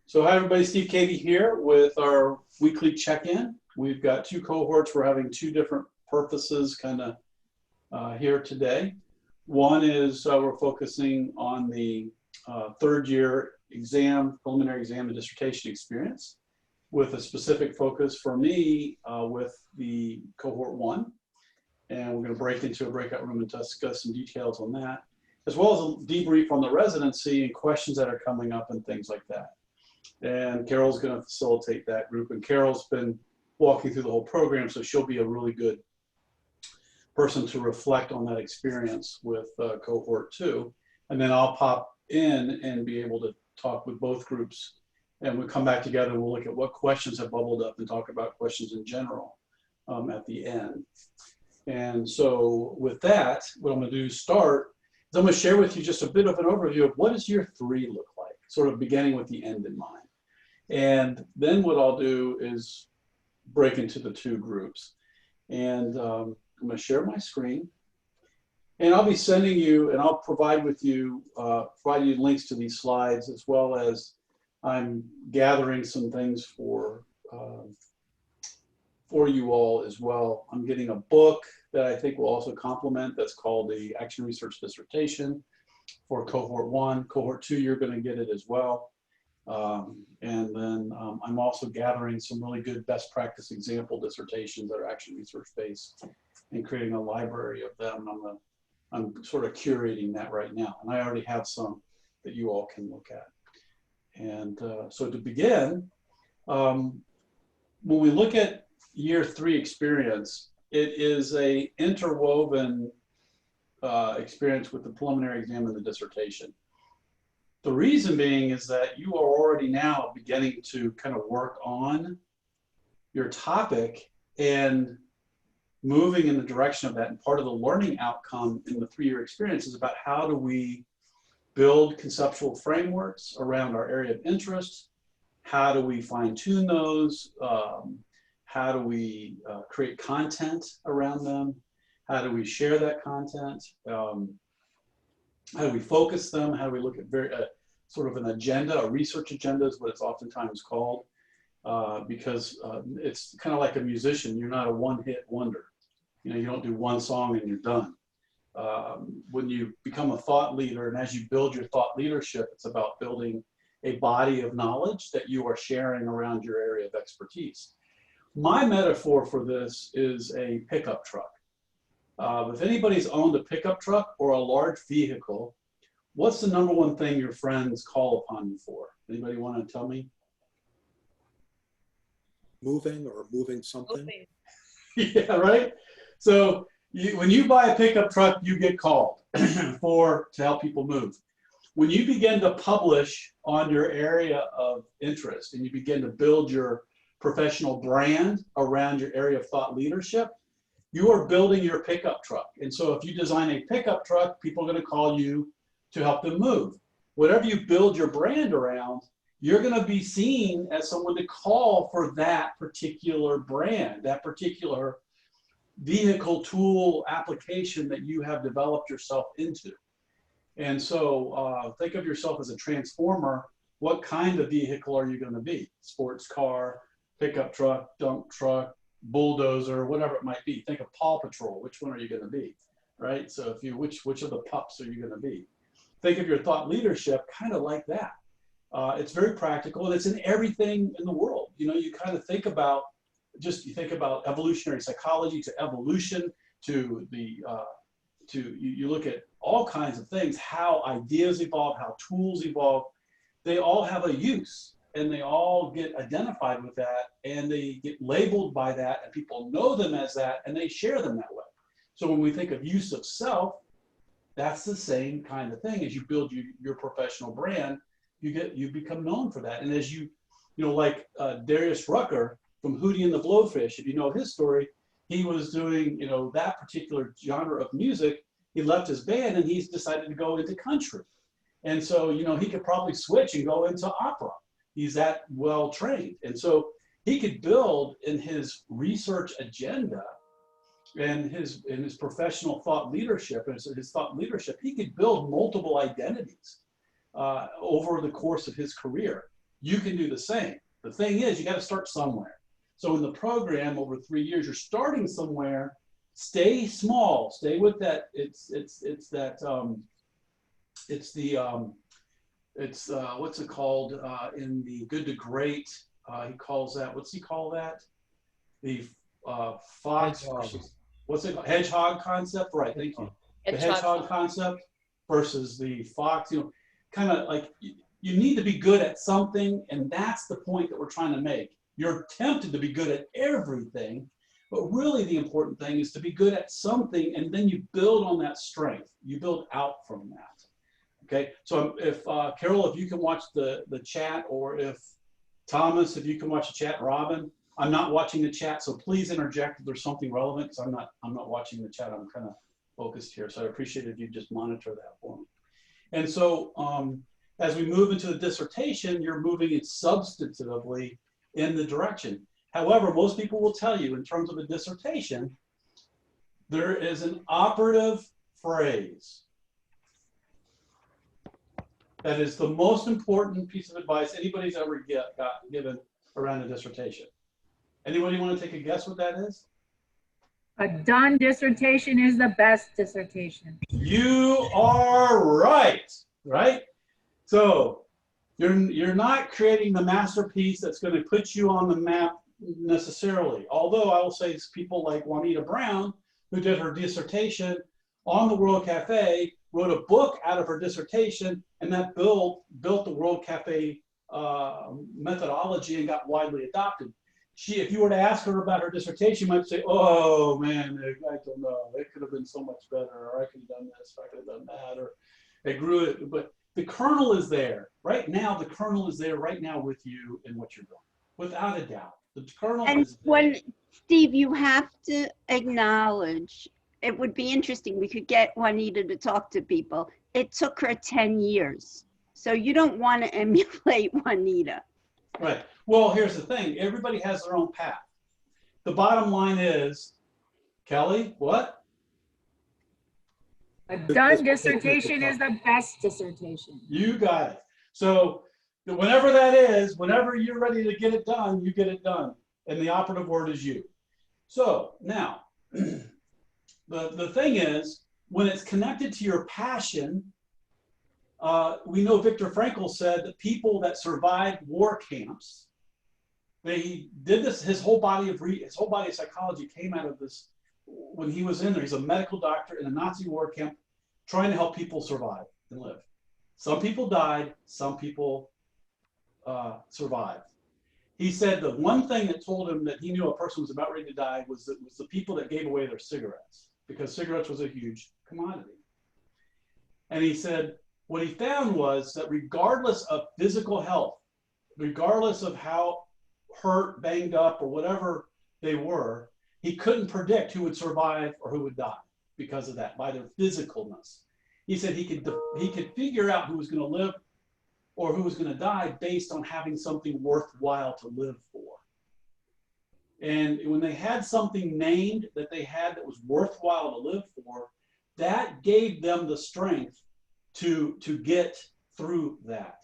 So hi everybody, Steve Cavey here with our weekly check-in. We've got two cohorts. We're having two different purposes kind of here today. One is we're focusing on the third year exam, preliminary exam and dissertation experience with a specific focus for me with the cohort one. And we're going to break into a breakout room and discuss some details on that, as well as a debrief on the residency and questions that are coming up and things like that. And Carol's going to facilitate that group, and Carol's been walking through the whole program, so she'll be a really good person to reflect on that experience with cohort two. And then I'll pop in and be able to talk with both groups, and we'll come back together and we'll look at what questions have bubbled up and talk about questions in general at the end. And so with that, what I'm going to do is start. I'm going to share with you just a bit of an overview of what does year three look like, sort of beginning with the end in mind. And then what I'll do is break into the two groups. And I'm going to share my screen. And I'll be sending you, and I'll provide you links to these slides, as well as I'm gathering some things for you all as well. I'm getting a book that I think will also complement, that's called the Action Research Dissertation for cohort one. Cohort two, you're going to get it as well. And then I'm also gathering some really good best practice example dissertations that are action research based and creating a library of them. I'm sort of curating that right now. And I already have some that you all can look at. And so to begin, when we look at year three experience, it is a interwoven experience with the preliminary exam and the dissertation. The reason being is that you are already now beginning to kind of work on your topic and moving in the direction of that. And part of the learning outcome in the three-year experience is about how do we build conceptual frameworks around our area of interest? How do we fine-tune those? How do we create content around them? How do we share that content? How do we focus them? How do we look at sort of an agenda? A research agenda is what it's oftentimes called, because it's kind of like a musician. You're not a one-hit wonder. You know, you don't do one song and you're done. When you become a thought leader, and as you build your thought leadership, it's about building a body of knowledge that you are sharing around your area of expertise. My metaphor for this is a pickup truck. If anybody's owned a pickup truck or a large vehicle, what's the number one thing your friends call upon you for? Anybody want to tell me? Moving or moving something? Moving. Yeah, right? So when you buy a pickup truck, you get called to help people move. When you begin to publish on your area of interest and you begin to build your professional brand around your area of thought leadership, you are building your pickup truck. And so if you design a pickup truck, people are going to call you to help them move. Whatever you build your brand around, you're going to be seen as someone to call for that particular brand, that particular vehicle, tool, application that you have developed yourself into. And so think of yourself as a transformer. What kind of vehicle are you going to be? Sports car, pickup truck, dump truck, bulldozer, whatever it might be. Think of Paw Patrol. Which one are you going to be, right? So if you, which of the pups are you going to be? Think of your thought leadership kind of like that. It's very practical, and it's in everything in the world. You know, you kind of think about, you think about evolutionary psychology to evolution to the, you look at all kinds of things, how ideas evolve, how tools evolve. They all have a use. And they all get identified with that, and they get labeled by that, and people know them as that, and they share them that way. So when we think of use of self, that's the same kind of thing. As you build your professional brand, you become known for that. And as you know, like Darius Rucker from Hootie and the Blowfish, if you know his story, he was doing, you know, that particular genre of music. He left his band and he's decided to go into country. And so, you know, he could probably switch and go into opera. He's that well trained. And so he could build in his research agenda and his professional thought leadership, and his thought leadership, he could build multiple identities over the course of his career. you can do the same. The thing is, you got to start somewhere. So in the program over 3 years, you're starting somewhere. Stay small. Stay with that. What's it called in the Good to Great? He calls that. What's he call that? The fox. What's it called? Hedgehog concept, right? Thank you. The hedgehog concept versus the fox. You know, kind of like you need to be good at something, and that's the point that we're trying to make. You're tempted to be good at everything, but really the important thing is to be good at something, and then you build on that strength. You build out from that. Okay, so if Carol, if you can watch the chat, or if Thomas, if you can watch the chat, Robin, I'm not watching the chat, so please interject if there's something relevant, because I'm not watching the chat. I'm kind of focused here, so I appreciate it if you just monitor that for me. And so as we move into the dissertation, you're moving it substantively in the direction. However, most people will tell you in terms of a dissertation, there is an operative phrase that is the most important piece of advice anybody's ever got given around a dissertation. Anybody want to take a guess what that is? A done dissertation is the best dissertation. You are right, right? So you're not creating the masterpiece that's going to put you on the map necessarily. Although I will say people like Juanita Brown, who did her dissertation on the World Cafe, wrote a book out of her dissertation, and that built the World Cafe methodology and got widely adopted. If you were to ask her about her dissertation, you might say, oh man, I don't know, it could have been so much better, or I could have done this, or I could have done that, or it grew it. But the kernel is there. Right now, the kernel is there right now with you in what you're doing, without a doubt. The kernel is there. When, Steve, you have to acknowledge, it would be interesting, we could get Juanita to talk to people. It took her 10 years. So you don't want to emulate Juanita. Right. Well, here's the thing. Everybody has their own path. The bottom line is, Kelly, what? A done dissertation is the best dissertation. You got it. So whenever that is, whenever you're ready to get it done, you get it done. And the operative word is you. So now, the thing is, when it's connected to your passion, we know Viktor Frankl said that people that survived war camps, they did this, his whole body of psychology came out of this when he was in there. He's a medical doctor in a Nazi war camp trying to help people survive and live. Some people died, some people survived. He said the one thing that told him that he knew a person was about ready to die was the people that gave away their cigarettes, because cigarettes was a huge commodity. And he said what he found was that regardless of physical health, regardless of how hurt, banged up, or whatever they were, he couldn't predict who would survive or who would die because of that, by their physicalness. He said he could figure out who was going to live or who was going to die based on having something worthwhile to live for. And when they had something named that they had that was worthwhile to live for, that gave them the strength to get through that.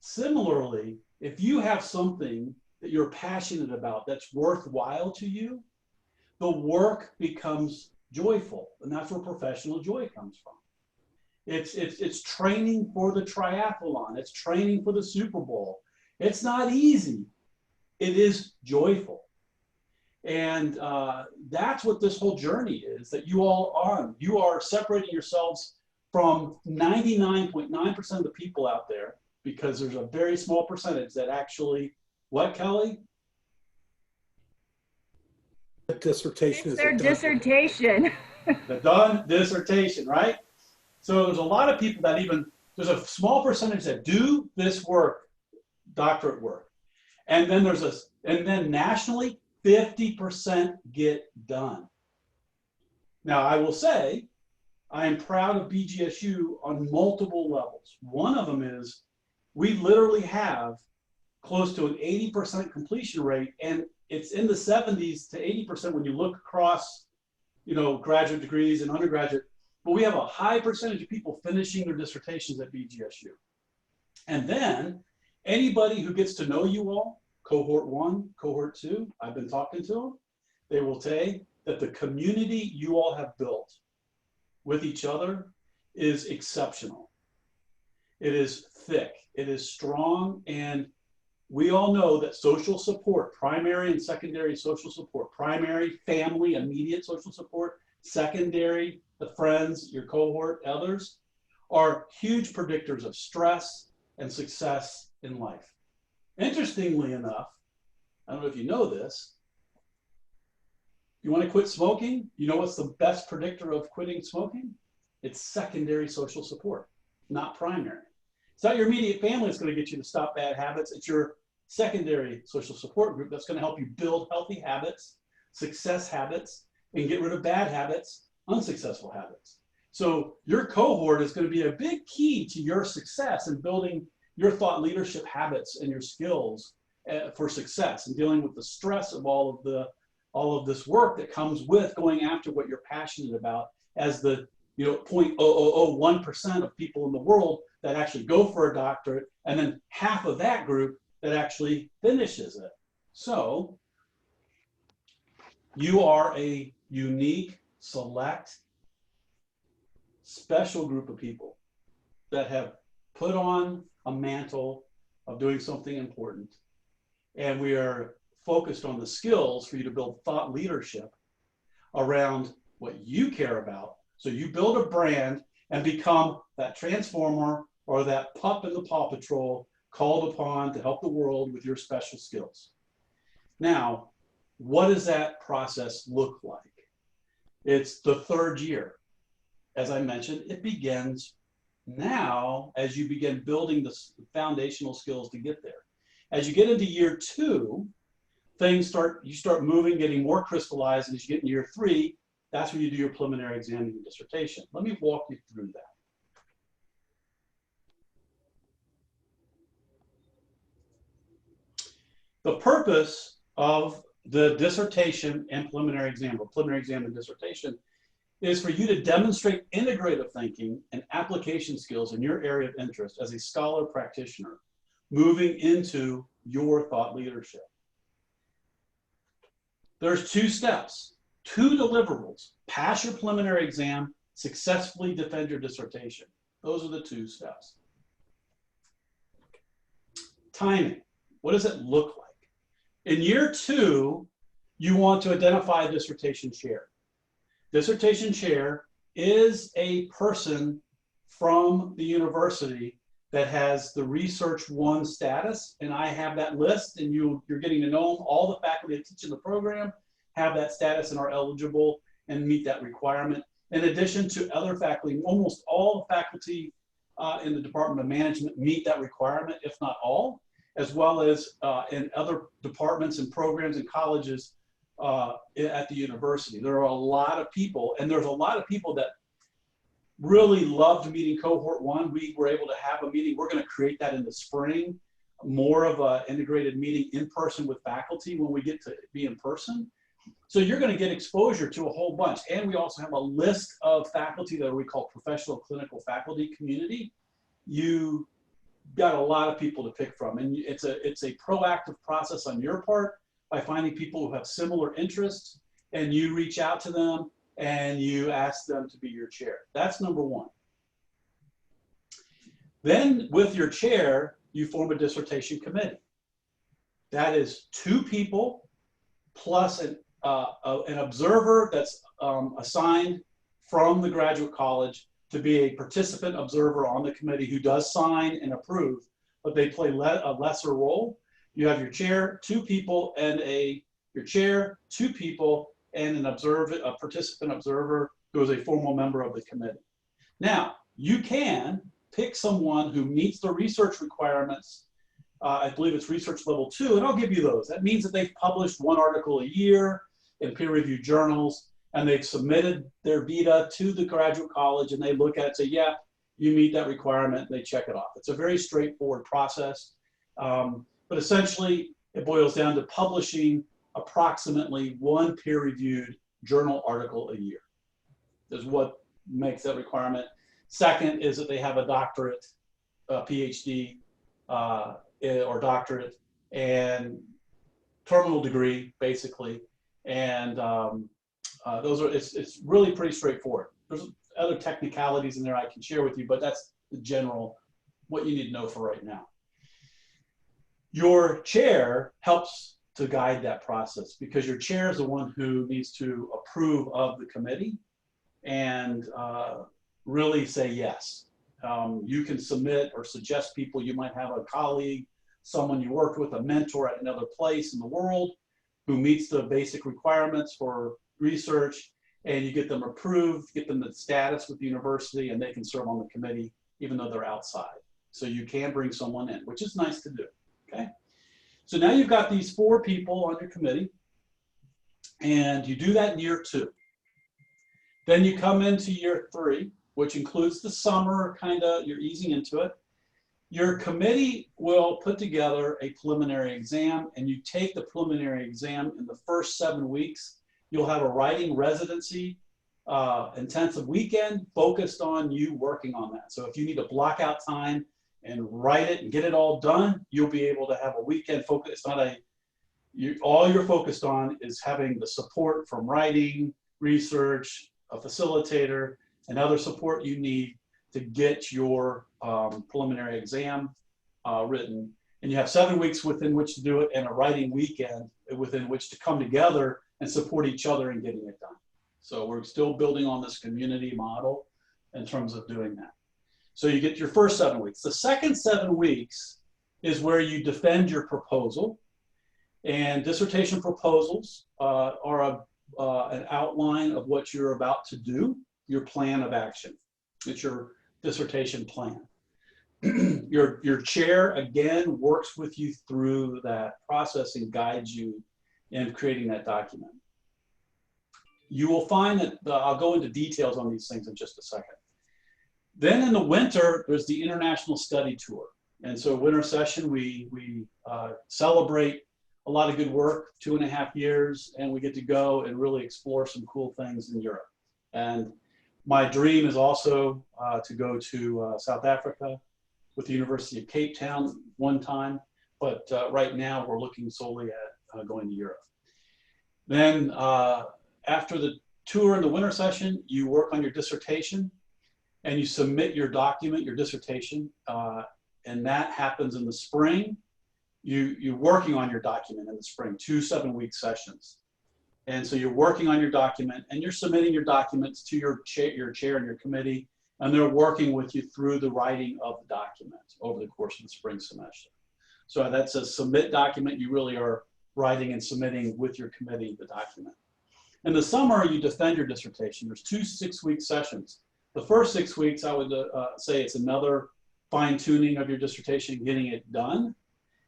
Similarly, if you have something that you're passionate about that's worthwhile to you, the work becomes joyful, and that's where professional joy comes from. It's training for the triathlon. It's training for the Super Bowl. It's not easy. It is joyful. And that's what this whole journey is that you all are on. You are separating yourselves from 99.9% of the people out there, because there's a very small percentage that actually, what, Kelly? The dissertation It's is their dissertation. The done dissertation, right? So there's a lot of people that there's a small percentage that do this work, doctorate work. And then nationally, 50% get done. Now, I will say, I am proud of BGSU on multiple levels. One of them is we literally have close to an 80% completion rate, and it's in the 70s to 80% when you look across, graduate degrees and undergraduate. But we have a high percentage of people finishing their dissertations at BGSU. And then Anybody who gets to know you all, cohort 1, cohort 2, I've been talking to them, they will say that the community you all have built with each other is exceptional. It is thick, it is strong, and we all know that social support, primary and secondary social support, primary, family, immediate social support, secondary, the friends, your cohort, others, are huge predictors of stress and success in life. Interestingly enough, I don't know if you know this, you want to quit smoking? You know what's the best predictor of quitting smoking? It's secondary social support, not primary. It's not your immediate family that's going to get you to stop bad habits. It's your secondary social support group that's going to help you build healthy habits, success habits, and get rid of bad habits, unsuccessful habits. So your cohort is going to be a big key to your success in building your thought leadership habits and your skills for success and dealing with the stress of all of this work that comes with going after what you're passionate about as the 0.0001% of people in the world that actually go for a doctorate, and then half of that group that actually finishes it. So you are a unique, select, special group of people that have put on a mantle of doing something important. And we are focused on the skills for you to build thought leadership around what you care about. So you build a brand and become that transformer or that pup in the Paw Patrol called upon to help the world with your special skills. Now, what does that process look like? It's the third year. As I mentioned, it begins now as you begin building the foundational skills to get there. As you get into year 2, you start moving, getting more crystallized, and as you get into year 3, that's when you do your preliminary exam and your dissertation. Let me walk you through that. The purpose of the dissertation and preliminary exam, or preliminary exam and dissertation, is for you to demonstrate integrative thinking and application skills in your area of interest as a scholar practitioner, moving into your thought leadership. There's 2 steps, 2 deliverables: pass your preliminary exam, successfully defend your dissertation. Those are the 2 steps. Timing. What does it look like? In year 2, you want to identify a dissertation chair. Dissertation chair is a person from the university that has the Research 1 status, and I have that list, and you're getting to know them. All the faculty that teach in the program have that status and are eligible and meet that requirement. In addition to other faculty, almost all the faculty in the Department of Management meet that requirement, if not all, as well as in other departments and programs and colleges at the university. There are a lot of people, and there's a lot of people that really loved meeting cohort 1. We were able to have a meeting. We're going to create that in the spring, more of an integrated meeting in person with faculty when we get to be in person. So you're going to get exposure to a whole bunch. And we also have a list of faculty that we call professional clinical faculty community. You got a lot of people to pick from, and it's a proactive process on your part by finding people who have similar interests, and you reach out to them and you ask them to be your chair. That's number 1. Then with your chair, you form a dissertation committee. That is 2 people plus an observer that's assigned from the graduate college to be a participant observer on the committee who does sign and approve, but they play a lesser role. You have your chair, 2 people, and your chair, 2 people, and a participant observer who is a formal member of the committee. Now, you can pick someone who meets the research requirements. I believe it's research level 2, and I'll give you those. That means that they've published 1 article a year in peer-reviewed journals, and they've submitted their vita to the graduate college, and they look at it and say, yeah, you meet that requirement, and they check it off. It's a very straightforward process, but essentially it boils down to publishing approximately 1 peer-reviewed journal article a year is what makes that requirement. Second is that they have a doctorate, PhD, or doctorate, and terminal degree, basically. And those are, it's really pretty straightforward. There's other technicalities in there I can share with you, but that's the general, what you need to know for right now. Your chair helps to guide that process, because your chair is the one who needs to approve of the committee and really say yes. You can submit or suggest people. You might have a colleague, someone you worked with, a mentor at another place in the world who meets the basic requirements for research, and you get them approved, get them the status with the university, and they can serve on the committee even though they're outside. So you can bring someone in, which is nice to do, okay? So now you've got these 4 people on your committee, and you do that in year 2. Then you come into year 3, which includes the summer, you're easing into it. Your committee will put together a preliminary exam, and you take the preliminary exam in the first 7 weeks. You'll have a writing residency intensive weekend focused on you working on that. So if you need to block out time and write it and get it all done, you'll be able to have a weekend focus. It's not all you're focused on is having the support from writing, research, a facilitator, and other support you need to get your preliminary exam written. And you have 7 weeks within which to do it, and a writing weekend within which to come together and support each other in getting it done. So we're still building on this community model in terms of doing that. So you get your first 7 weeks. The second 7 weeks is where you defend your proposal. And dissertation proposals are an outline of what you're about to do, your plan of action. It's your dissertation plan. Your chair, again, works with you through that process and guides you in creating that document. You will find that, I'll go into details on these things in just a second. Then in the winter, there's the International Study Tour. And so winter session, we celebrate a lot of good work, 2.5 years, and we get to go and really explore some cool things in Europe. And my dream is also to go to South Africa with the University of Cape Town one time, but right now we're looking solely at going to Europe. Then after the tour in the winter session, you work on your dissertation and you submit your document, your dissertation, and that happens in the spring. You're working on your document in the spring, 2 7-week sessions. And so you're working on your document and you're submitting your documents to your chair and your committee, and they're working with you through the writing of the document over the course of the spring semester. So that's a submit document. You really are writing and submitting with your committee the document. In the summer, you defend your dissertation. There's 2 6-week sessions. The first 6 weeks, I would say it's another fine-tuning of your dissertation, getting it done.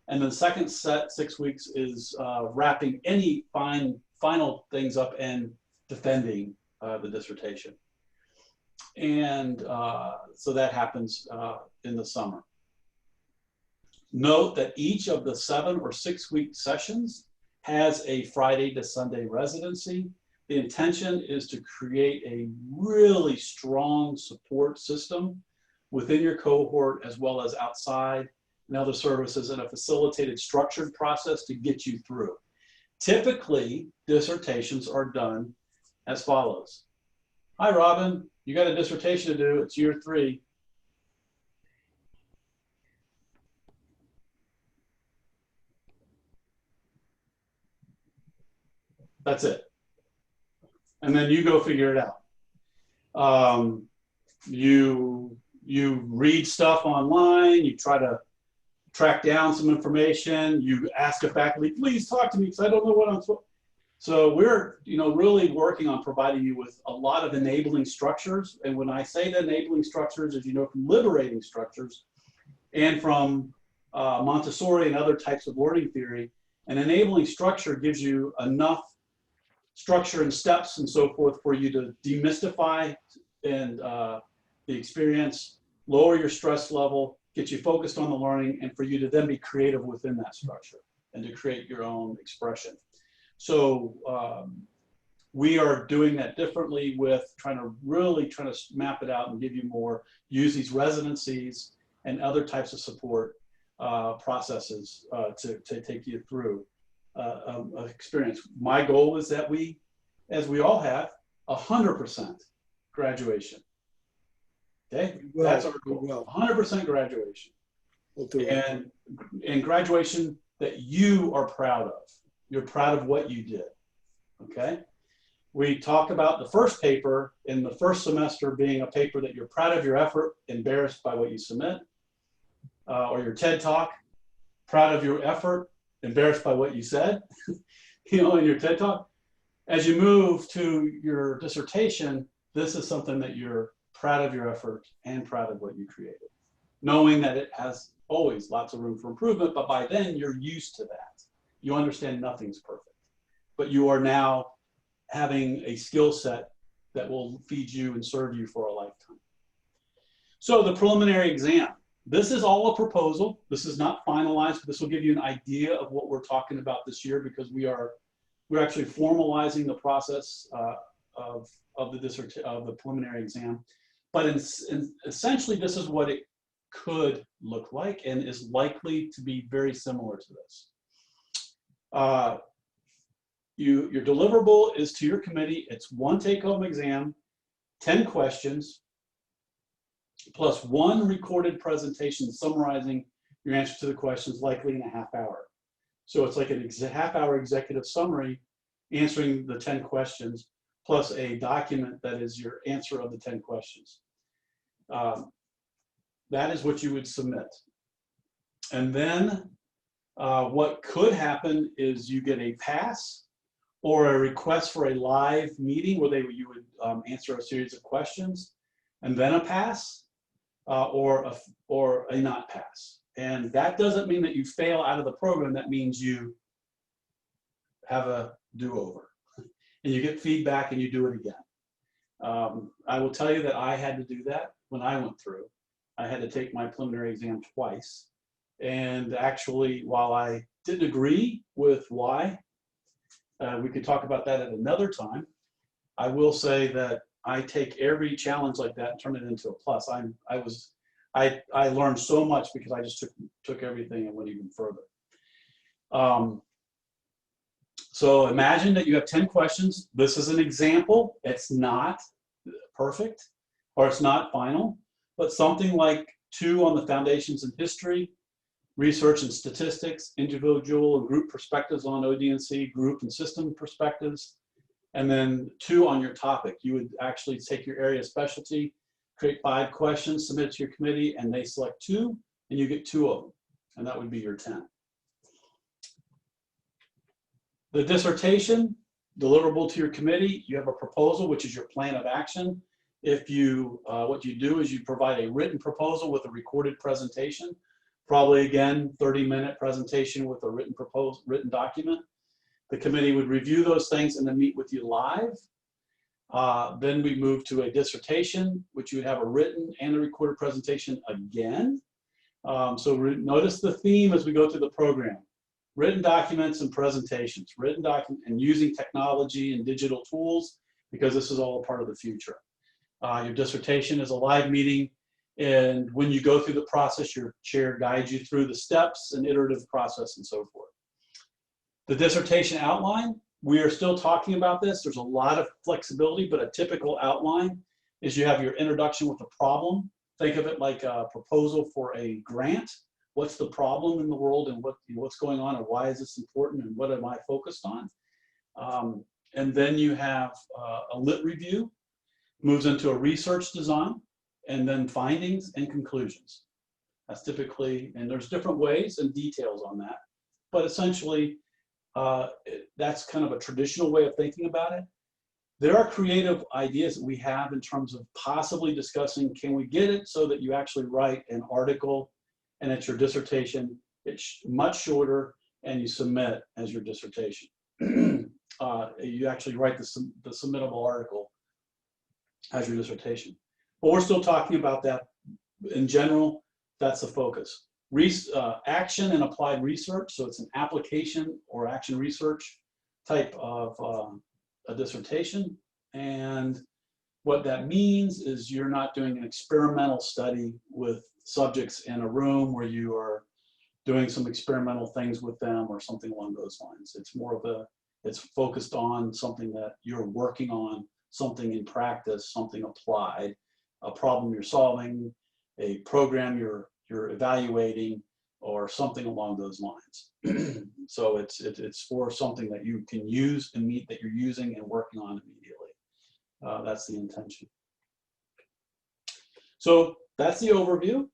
And then the second 6 weeks is wrapping any final things up and defending the dissertation. And so that happens in the summer. Note that each of the 7 or 6-week sessions has a Friday to Sunday residency. The intention is to create a really strong support system within your cohort as well as outside and other services, and a facilitated structured process to get you through. Typically, dissertations are done as follows. Hi, Robin, you got a dissertation to do. It's year 3. That's it. And then you go figure it out. You read stuff online, you try to track down some information, you ask a faculty, please talk to me because I don't know what I'm supposed to. So we're really working on providing you with a lot of enabling structures. And when I say the enabling structures, as you know, from liberating structures and from Montessori and other types of learning theory, an enabling structure gives you enough structure and steps and so forth for you to demystify and the experience, lower your stress level, get you focused on the learning, and for you to then be creative within that structure and to create your own expression. So we are doing that differently with trying to map it out and give you more, use these residencies and other types of support processes to take you through an experience. My goal is that we, as we all have, 100% graduation. Okay, that's our goal. 100% graduation. We'll do it. And graduation that you are proud of. You're proud of what you did. Okay. We talk about the first paper in the first semester being a paper that you're proud of your effort, embarrassed by what you submit, or your TED Talk, proud of your effort, embarrassed by what you said, you know, in your TED Talk. As you move to your dissertation, this is something that you're proud of your effort and proud of what you created, knowing that it has always lots of room for improvement, but by then you're used to that. You understand nothing's perfect, but you are now having a skill set that will feed you and serve you for a lifetime. So the preliminary exam, this is all a proposal. This is not finalized, but this will give you an idea of what we're talking about this year, because we're actually formalizing the process of the preliminary exam. But essentially, this is what it could look like and is likely to be very similar to this. Your deliverable is to your committee. It's one take-home exam, 10 questions, plus one recorded presentation summarizing your answer to the questions, likely in a half hour. So it's like a half-hour executive summary answering the 10 questions, plus a document that is your answer of the 10 questions. That is what you would submit. And then what could happen is you get a pass or a request for a live meeting where you would answer a series of questions, and then a pass or a not pass. And that doesn't mean that you fail out of the program. That means you have a do-over and you get feedback and you do it again. I will tell you that I had to do that when I went through. I had to take my preliminary exam twice. And actually, while I didn't agree with why, we could talk about that at another time. I will say that I take every challenge like that and turn it into a plus. I learned so much because I just took everything and went even further. So imagine that you have 10 questions. This is an example. It's not perfect or it's not final, but something like 2 on the foundations in history, research and statistics, individual and group perspectives on ODNC, group and system perspectives, and then 2 on your topic. You would actually take your area of specialty, create 5 questions, submit it to your committee, and they select 2, and you get 2 of them, and that would be your 10. The dissertation, deliverable to your committee, you have a proposal, which is your plan of action. If you, what you do is you provide a written proposal with a recorded presentation, probably again, 30-minute presentation with a written document. The committee would review those things and then meet with you live. Then we move to a dissertation, which you would have a written and a recorded presentation again. So notice the theme as we go through the program. Written documents and presentations, written document and using technology and digital tools, because this is all a part of the future. Your dissertation is a live meeting, and when you go through the process, your chair guides you through the steps and iterative process and so forth. The dissertation outline, we are still talking about this. There's a lot of flexibility, but a typical outline is you have your introduction with a problem. Think of it like a proposal for a grant. What's the problem in the world and what's going on and why is this important and what am I focused on? And then you have a lit review, moves into a research design, and then findings and conclusions. That's typically, and there's different ways and details on that, but essentially that's kind of a traditional way of thinking about it. There are creative ideas that we have in terms of possibly discussing, can we get it so that you actually write an article and it's your dissertation, it's much shorter, and you submit as your dissertation. You actually write the submittable article as your dissertation. But we're still talking about that. In general, that's the focus. Action and applied research, so it's an application or action research type of a dissertation. And what that means is you're not doing an experimental study with subjects in a room where you are doing some experimental things with them or something along those lines. It's more of a, it's focused on something that you're working on, something in practice, something applied, a problem you're solving, a program you're evaluating, or something along those lines. So it's for something that you can use and meet that you're using and working on immediately. That's the intention. So that's the overview.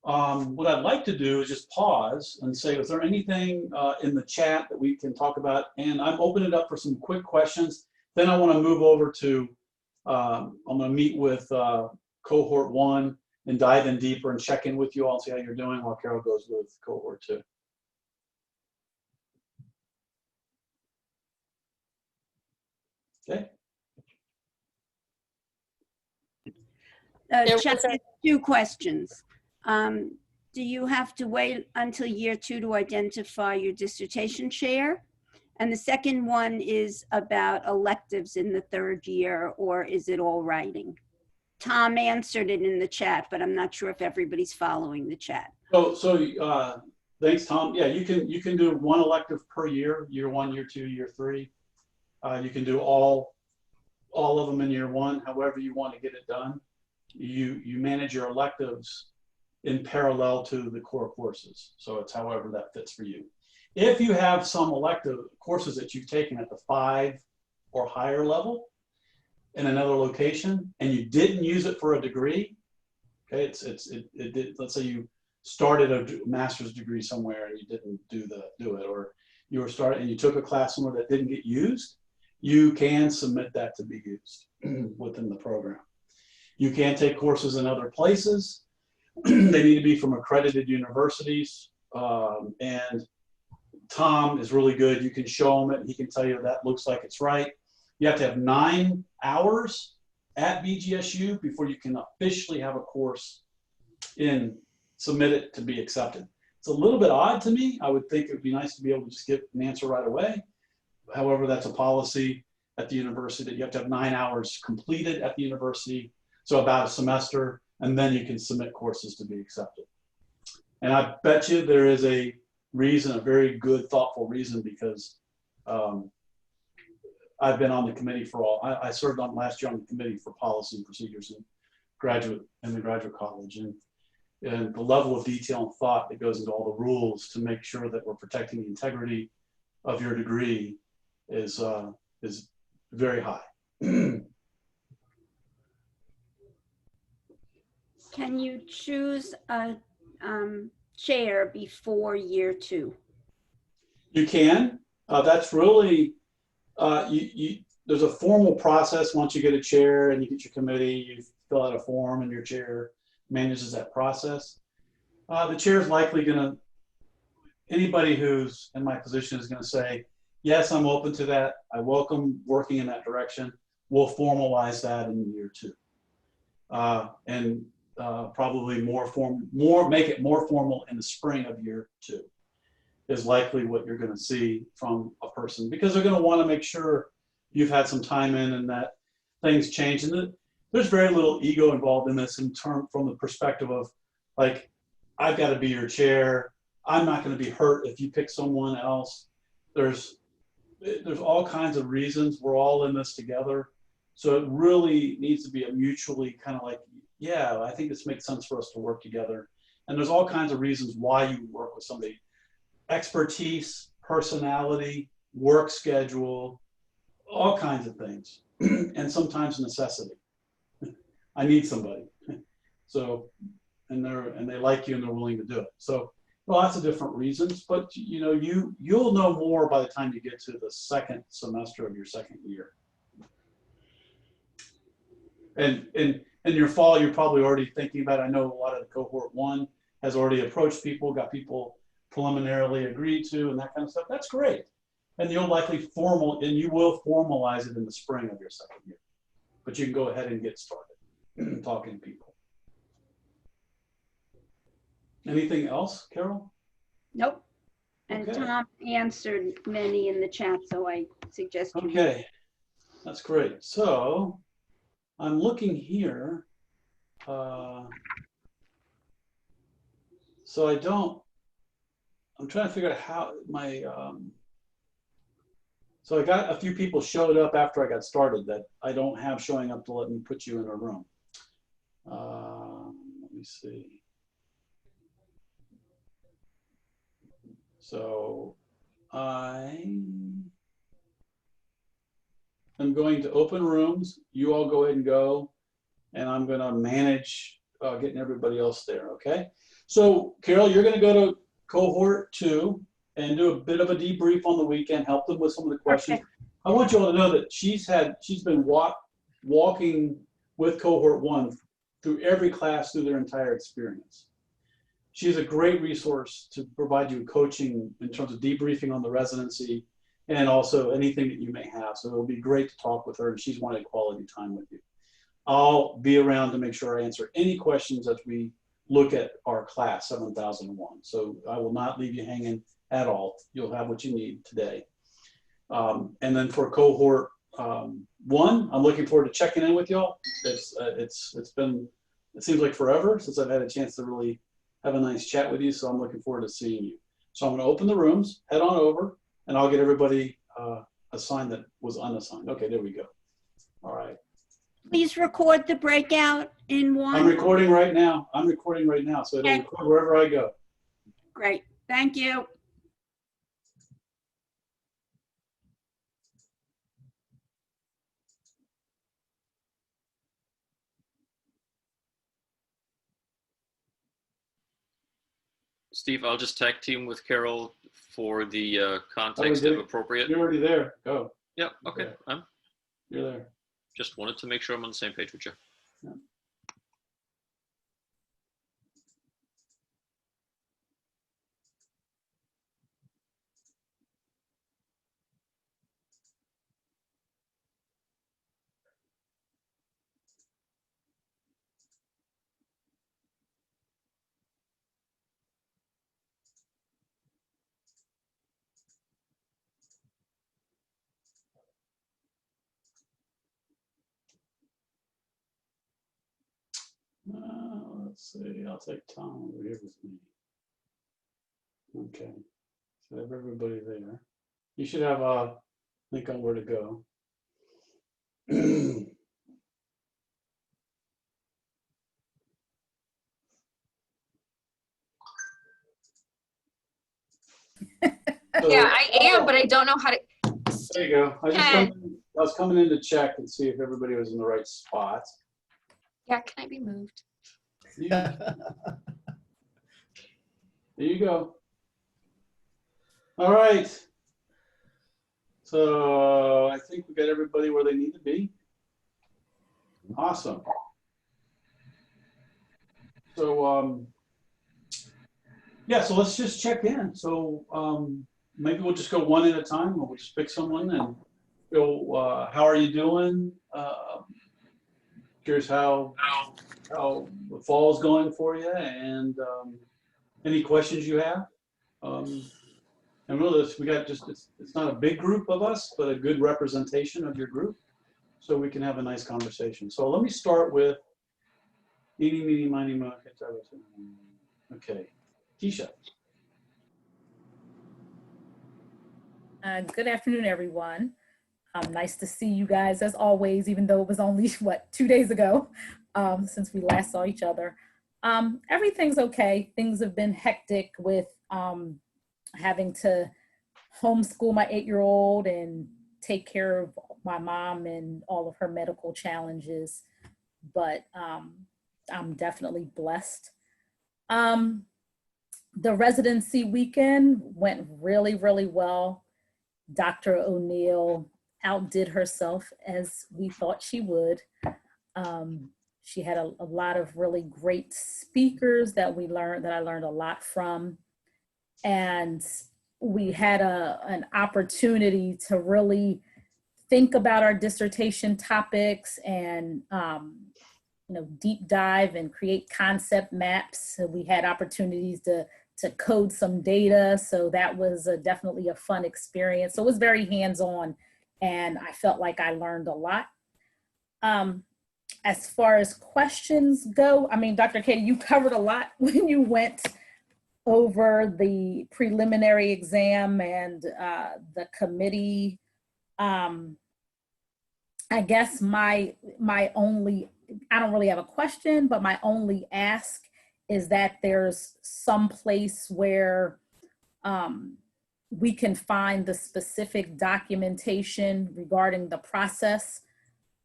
What I'd like to do is just pause and say, is there anything in the chat that we can talk about? And I'm opening it up for some quick questions. Then I want to move over to, I'm going to meet with cohort 1 and dive in deeper and check in with you all, see how you're doing while Carol goes with cohort 2. Okay. Chuck has 2 questions. Do you have to wait until year 2 to identify your dissertation chair? And the second one is about electives in the 3rd year, or is it all writing? Tom answered it in the chat, but I'm not sure if everybody's following the chat. So thanks, Tom. Yeah, you can do 1 elective per year, year 1, year 2, year 3. You can do all of them in year 1, however you want to get it done. You manage your electives in parallel to the core courses. So it's however that fits for you. If you have some elective courses that you've taken at the 5 or higher level in another location and you didn't use it for a degree, okay, let's say you started a master's degree somewhere and you didn't do it, or you were starting and you took a class somewhere that didn't get used, you can submit that to be used within the program. You can take courses in other places. They need to be from accredited universities. And Tom is really good. You can show him it. He can tell you that looks like it's right. You have to have 9 hours at BGSU before you can officially have a course submit it to be accepted. It's a little bit odd to me. I would think it would be nice to be able to just get an answer right away. However, that's a policy at the university that you have to have 9 hours completed at the university, so about a semester, and then you can submit courses to be accepted. And I bet you there is a reason, a very good, thoughtful reason, because I've been on the committee for I served on last year on the committee for policy and procedures in the graduate college, and the level of detail and thought that goes into all the rules to make sure that we're protecting the integrity of your degree is very high. Can you choose a chair before year 2? You can. That's really, there's a formal process once you get a chair and you get your committee, you fill out a form and your chair manages that process. The chair is likely anybody who's in my position is going to say, yes, I'm open to that. I welcome working in that direction. We'll formalize that in year 2. And probably make it more formal in the spring of year 2 is likely what you're going to see from a person, because they're going to want to make sure you've had some time in and that things change. And there's very little ego involved in this from the perspective of, like, I've got to be your chair. I'm not going to be hurt if you pick someone else. There's all kinds of reasons. We're all in this together. So it really needs to be a mutually kind of like, yeah, I think this makes sense for us to work together. And there's all kinds of reasons why you work with somebody. Expertise, personality, work schedule, all kinds of things. And sometimes necessity. I need somebody. So, and they like you and they're willing to do it. So lots of different reasons, but you'll know more by the time you get to the 2nd semester of your 2nd year. And in your fall, you're probably already thinking about, I know a lot of the cohort 1 has already approached people, got people preliminarily agreed to and that kind of stuff. That's great. And you'll likely you will formalize it in the spring of your 2nd year. But you can go ahead and get started talking to people. Anything else, Carol? Nope. And Okay. Tom answered many in the chat, so I suggest you. Okay, that's great. So I'm looking here. So I don't I'm trying to figure out how my, so I got a few people showed up after I got started that I don't have showing up to let me put you in a room. Let me see. So I'm going to open rooms. You all go ahead and go, and I'm going to manage getting everybody else there. Okay. So Carol, you're going to go to cohort 2 and do a bit of a debrief on the weekend. Help them with some of the questions. Okay. I want you all to know that she's been walking with cohort 1 through every class through their entire experience. She's a great resource to provide you coaching in terms of debriefing on the residency and also anything that you may have. So it'll be great to talk with her, and she's wanted quality time with you. I'll be around to make sure I answer any questions as we look at our class 7001. So I will not leave you hanging at all. You'll have what you need today. And then for cohort 1, I'm looking forward to checking in with y'all. It seems like forever since I've had a chance to really have a nice chat with you. So I'm looking forward to seeing you. So I'm going to open the rooms, head on over, and I'll get everybody assigned that was unassigned. Okay, there we go. All right. Please record the breakout in one. I'm recording right now. So it'll record wherever I go. Great. Thank you. Steve, I'll just tag team with Carol for the context if appropriate. You're already there. Go. Yep. Okay. Okay. You're there. Just wanted to make sure I'm on the same page with you. Yeah. Let's see. I'll take Tom over here with me. Okay. So I have everybody there. You should have a link on where to go. Yeah, I am, but I don't know how to. There you go. I was coming in to check and see if everybody was in the right spot. Yeah, can I be moved? There you go. All right. So I think we got everybody where they need to be. Awesome. So yeah, so let's just check in. So maybe we'll just go one at a time. We'll just pick someone and go, how are you doing? Curious how the fall is going for you, and any questions you have. And really, we got it's not a big group of us, but a good representation of your group, so we can have a nice conversation. So let me start with eeny, meeny, miny, moe. Okay, Keisha. Good afternoon, everyone. Nice to see you guys as always, even though it was only, 2 days ago since we last saw each other. Everything's okay. Things have been hectic with having to homeschool my 8-year-old and take care of my mom and all of her medical challenges. But I'm definitely blessed. The residency weekend went really, really well. Dr. O'Neill outdid herself as we thought she would. She had a lot of really great speakers that I learned a lot from. And we had an opportunity to really think about our dissertation topics and deep dive and create concept maps. So we had opportunities to code some data. So that was definitely a fun experience. So it was very hands-on, and I felt like I learned a lot. As far as questions go, I mean, Dr. Katie, you covered a lot when you went over the preliminary exam and the committee. I guess my only, I don't really have a question, but my only ask is that there's some place where we can find the specific documentation regarding the process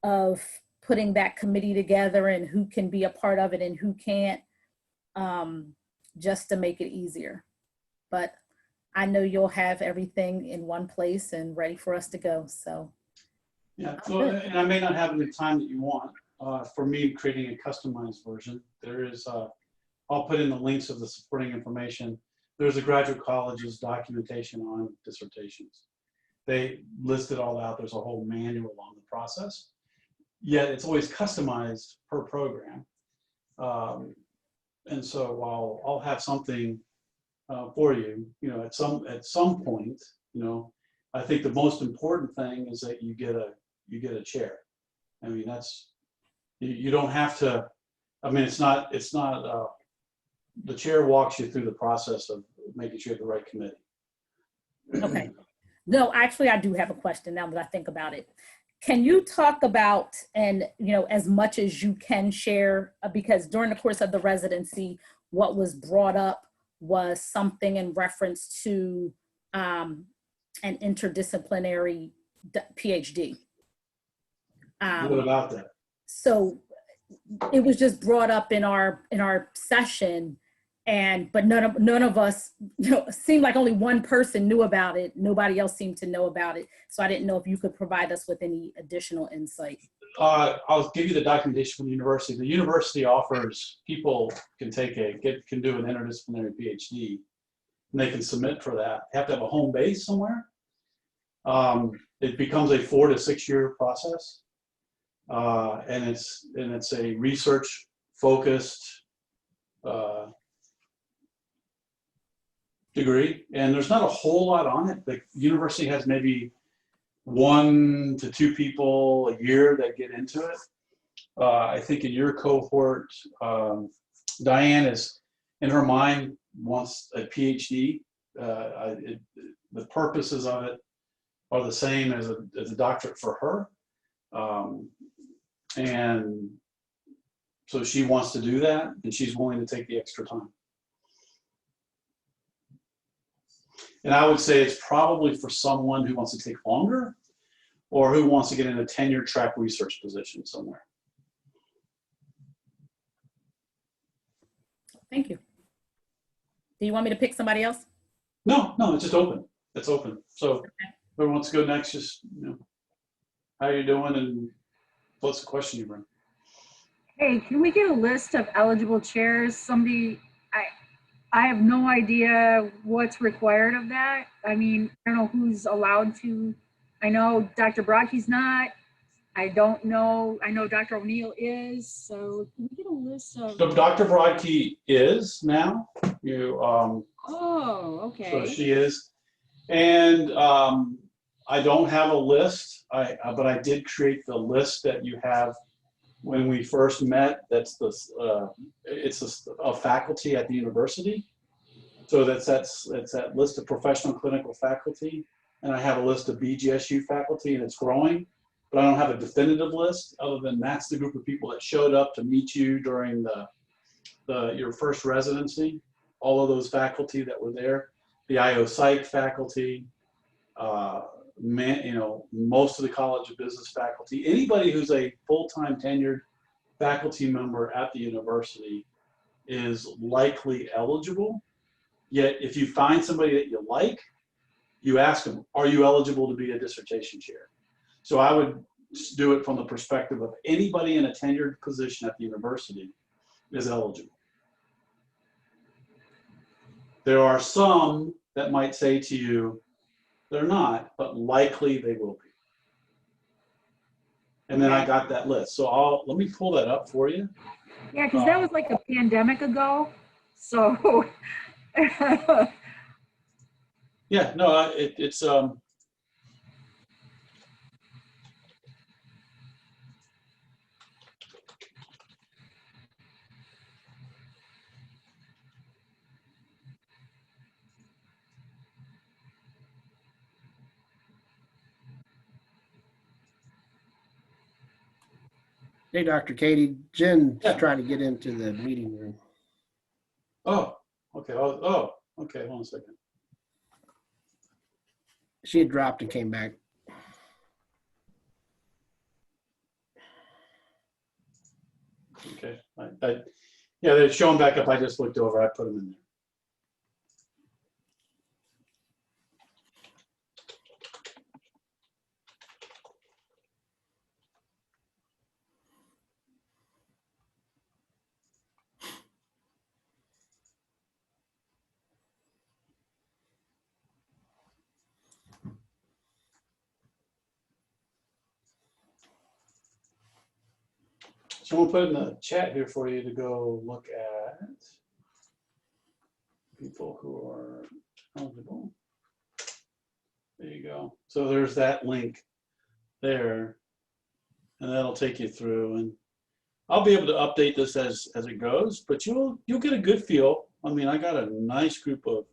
of putting that committee together and who can be a part of it and who can't, just to make it easier. But I know you'll have everything in one place and ready for us to go, so. Yeah, so, and I may not have the time that you want for me creating a customized version. There is, I'll put in the links of the supporting information. There's a graduate college's documentation on dissertations. They listed all out. There's a whole manual on the process. Yet it's always customized per program. And so I'll have something for you, you know, at some point, you know, I think the most important thing is that you get a chair. I mean, that's, you don't have to, I mean, it's not the chair walks you through the process of making sure you have the right committee. Okay. No, actually, I do have a question now that I think about it. Can you talk about, and you know, as much as you can share, because during the course of the residency, what was brought up was something in reference to an interdisciplinary PhD. What about that? So it was just brought up in our session, but none of us, you know, seemed like only one person knew about it. Nobody else seemed to know about it. So I didn't know if you could provide us with any additional insight. I'll give you the documentation from the university. The university offers people can do an interdisciplinary PhD, and they can submit for that. They have to have a home base somewhere. It becomes a 4 to 6 year process, and it's a research focused degree, and there's not a whole lot on it. The university has maybe 1 to 2 people a year that get into it. I think in your cohort, Diane is, in her mind, wants a PhD. The purposes of it are the same as a doctorate for her. And so she wants to do that, and she's willing to take the extra time. And I would say it's probably for someone who wants to take longer or who wants to get in a tenure track research position somewhere. Thank you. Do you want me to pick somebody else? No, it's just open. It's open. So okay. Whoever wants to go next, just, you know, how are you doing and what's the question you bring? Hey, can we get a list of eligible chairs? I have no idea what's required of that. I mean, I don't know who's allowed to. I know Dr. Brockey's not. I don't know. I know Dr. O'Neill is. So can we get a list of? So Dr. Brockey is now. Oh, okay. So she is. And I don't have a list, but I did create the list that you have when we first met. That's it's a faculty at the university. So that's that list of professional clinical faculty. And I have a list of BGSU faculty, and it's growing, but I don't have a definitive list other than that's the group of people that showed up to meet you during your first residency. All of those faculty that were there, the IO Psych faculty, you know, most of the College of Business faculty, anybody who's a full-time tenured faculty member at the university is likely eligible. Yet if you find somebody that you like, you ask them, are you eligible to be a dissertation chair? So I would do it from the perspective of anybody in a tenured position at the university is eligible. There are some that might say to you, they're not, but likely they will be. And then I got that list. So let me pull that up for you. Yeah, because that was like a pandemic ago. So. Yeah, no, it's Hey, Dr. Katie, Jen's Yeah. trying to get into the meeting room. Oh, okay. Oh, okay. Hold on a second. She had dropped and came back. Okay. Yeah, they're showing back up. I just looked over. I put them in there. So we'll put in the chat here for you to go look at people who are eligible. There you go. So there's that link there, and that'll take you through. And I'll be able to update this as it goes, but you'll get a good feel. I mean, I got a nice group of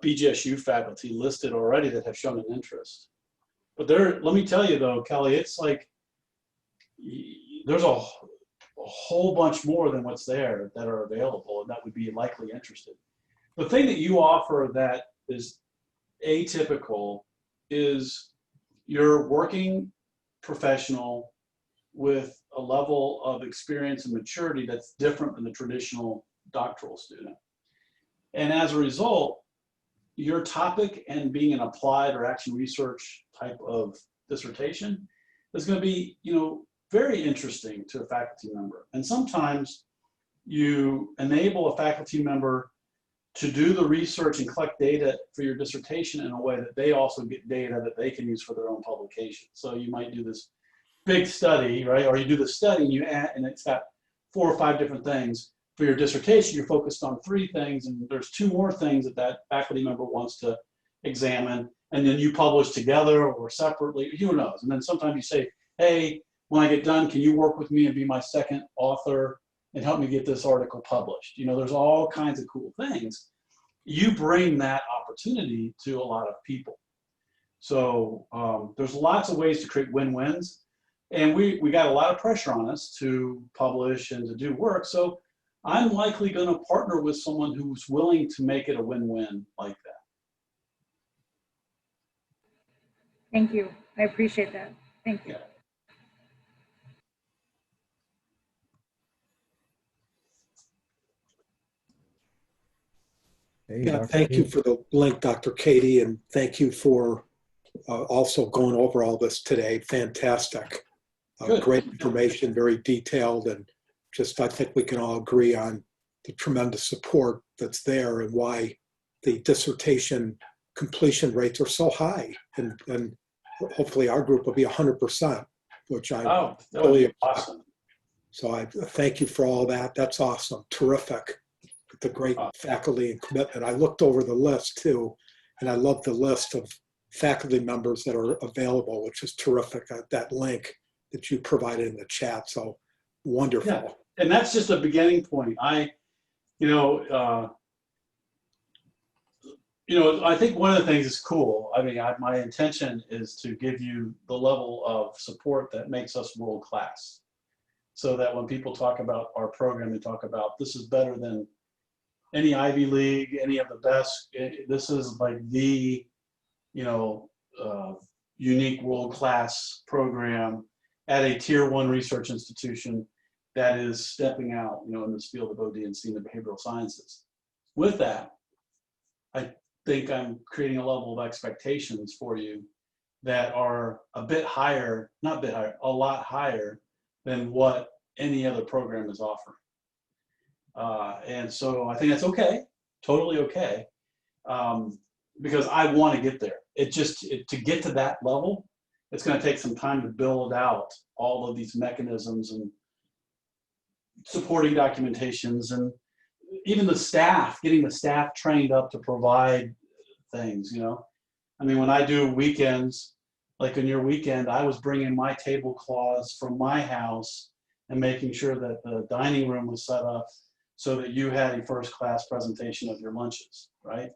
BGSU faculty listed already that have shown an interest. But let me tell you though, Kelly, it's like there's a whole bunch more than what's there that are available and that would be likely interested. The thing that you offer that is atypical is you're working professional with a level of experience and maturity that's different than the traditional doctoral student. And as a result, your topic and being an applied or action research type of dissertation is going to be, very interesting to a faculty member. And sometimes you enable a faculty member to do the research and collect data for your dissertation in a way that they also get data that they can use for their own publication. So you might do this big study, right? Or you do the study and you add, and it's got 4 or 5 different things. For your dissertation, you're focused on 3 things, and there's 2 more things that faculty member wants to examine, and then you publish together or separately, who knows? And then sometimes you say, hey, when I get done, can you work with me and be my second author and help me get this article published? There's all kinds of cool things. You bring that opportunity to a lot of people. So there's lots of ways to create win-wins, and we got a lot of pressure on us to publish and to do work. So I'm likely going to partner with someone who's willing to make it a win-win like that. Thank you. I appreciate that. Thank you. Yeah. Yeah, thank you for the link, Dr. Katie, and thank you for also going over all this today. Fantastic. Great information, very detailed, and I think we can all agree on the tremendous support that's there and why the dissertation completion rates are so high. And hopefully our group will be 100%, which I that would be awesome. So I thank you for all that. That's awesome. Terrific. The great faculty and commitment. I looked over the list too, and I love the list of faculty members that are available, which is terrific. That link that you provided in the chat. So wonderful. Yeah. And that's just a beginning point. I think one of the things is cool. I mean, my intention is to give you the level of support that makes us world class, so that when people talk about our program, they talk about this is better than any Ivy League, any of the best. This is like the, unique world class program at a tier 1 research institution that is stepping out, in this field of OD&C and the behavioral sciences. With that, I think I'm creating a level of expectations for you that are a bit higher, not a bit higher, a lot higher than what any other program is offering. And so I think that's okay, totally okay, because I want to get there. To get to that level, it's going to take some time to build out all of these mechanisms and supporting documentations, and even the staff, getting the staff trained up to provide things, I mean, when I do weekends, like on your weekend, I was bringing my tablecloths from my house and making sure that the dining room was set up so that you had a first-class presentation of your lunches, right?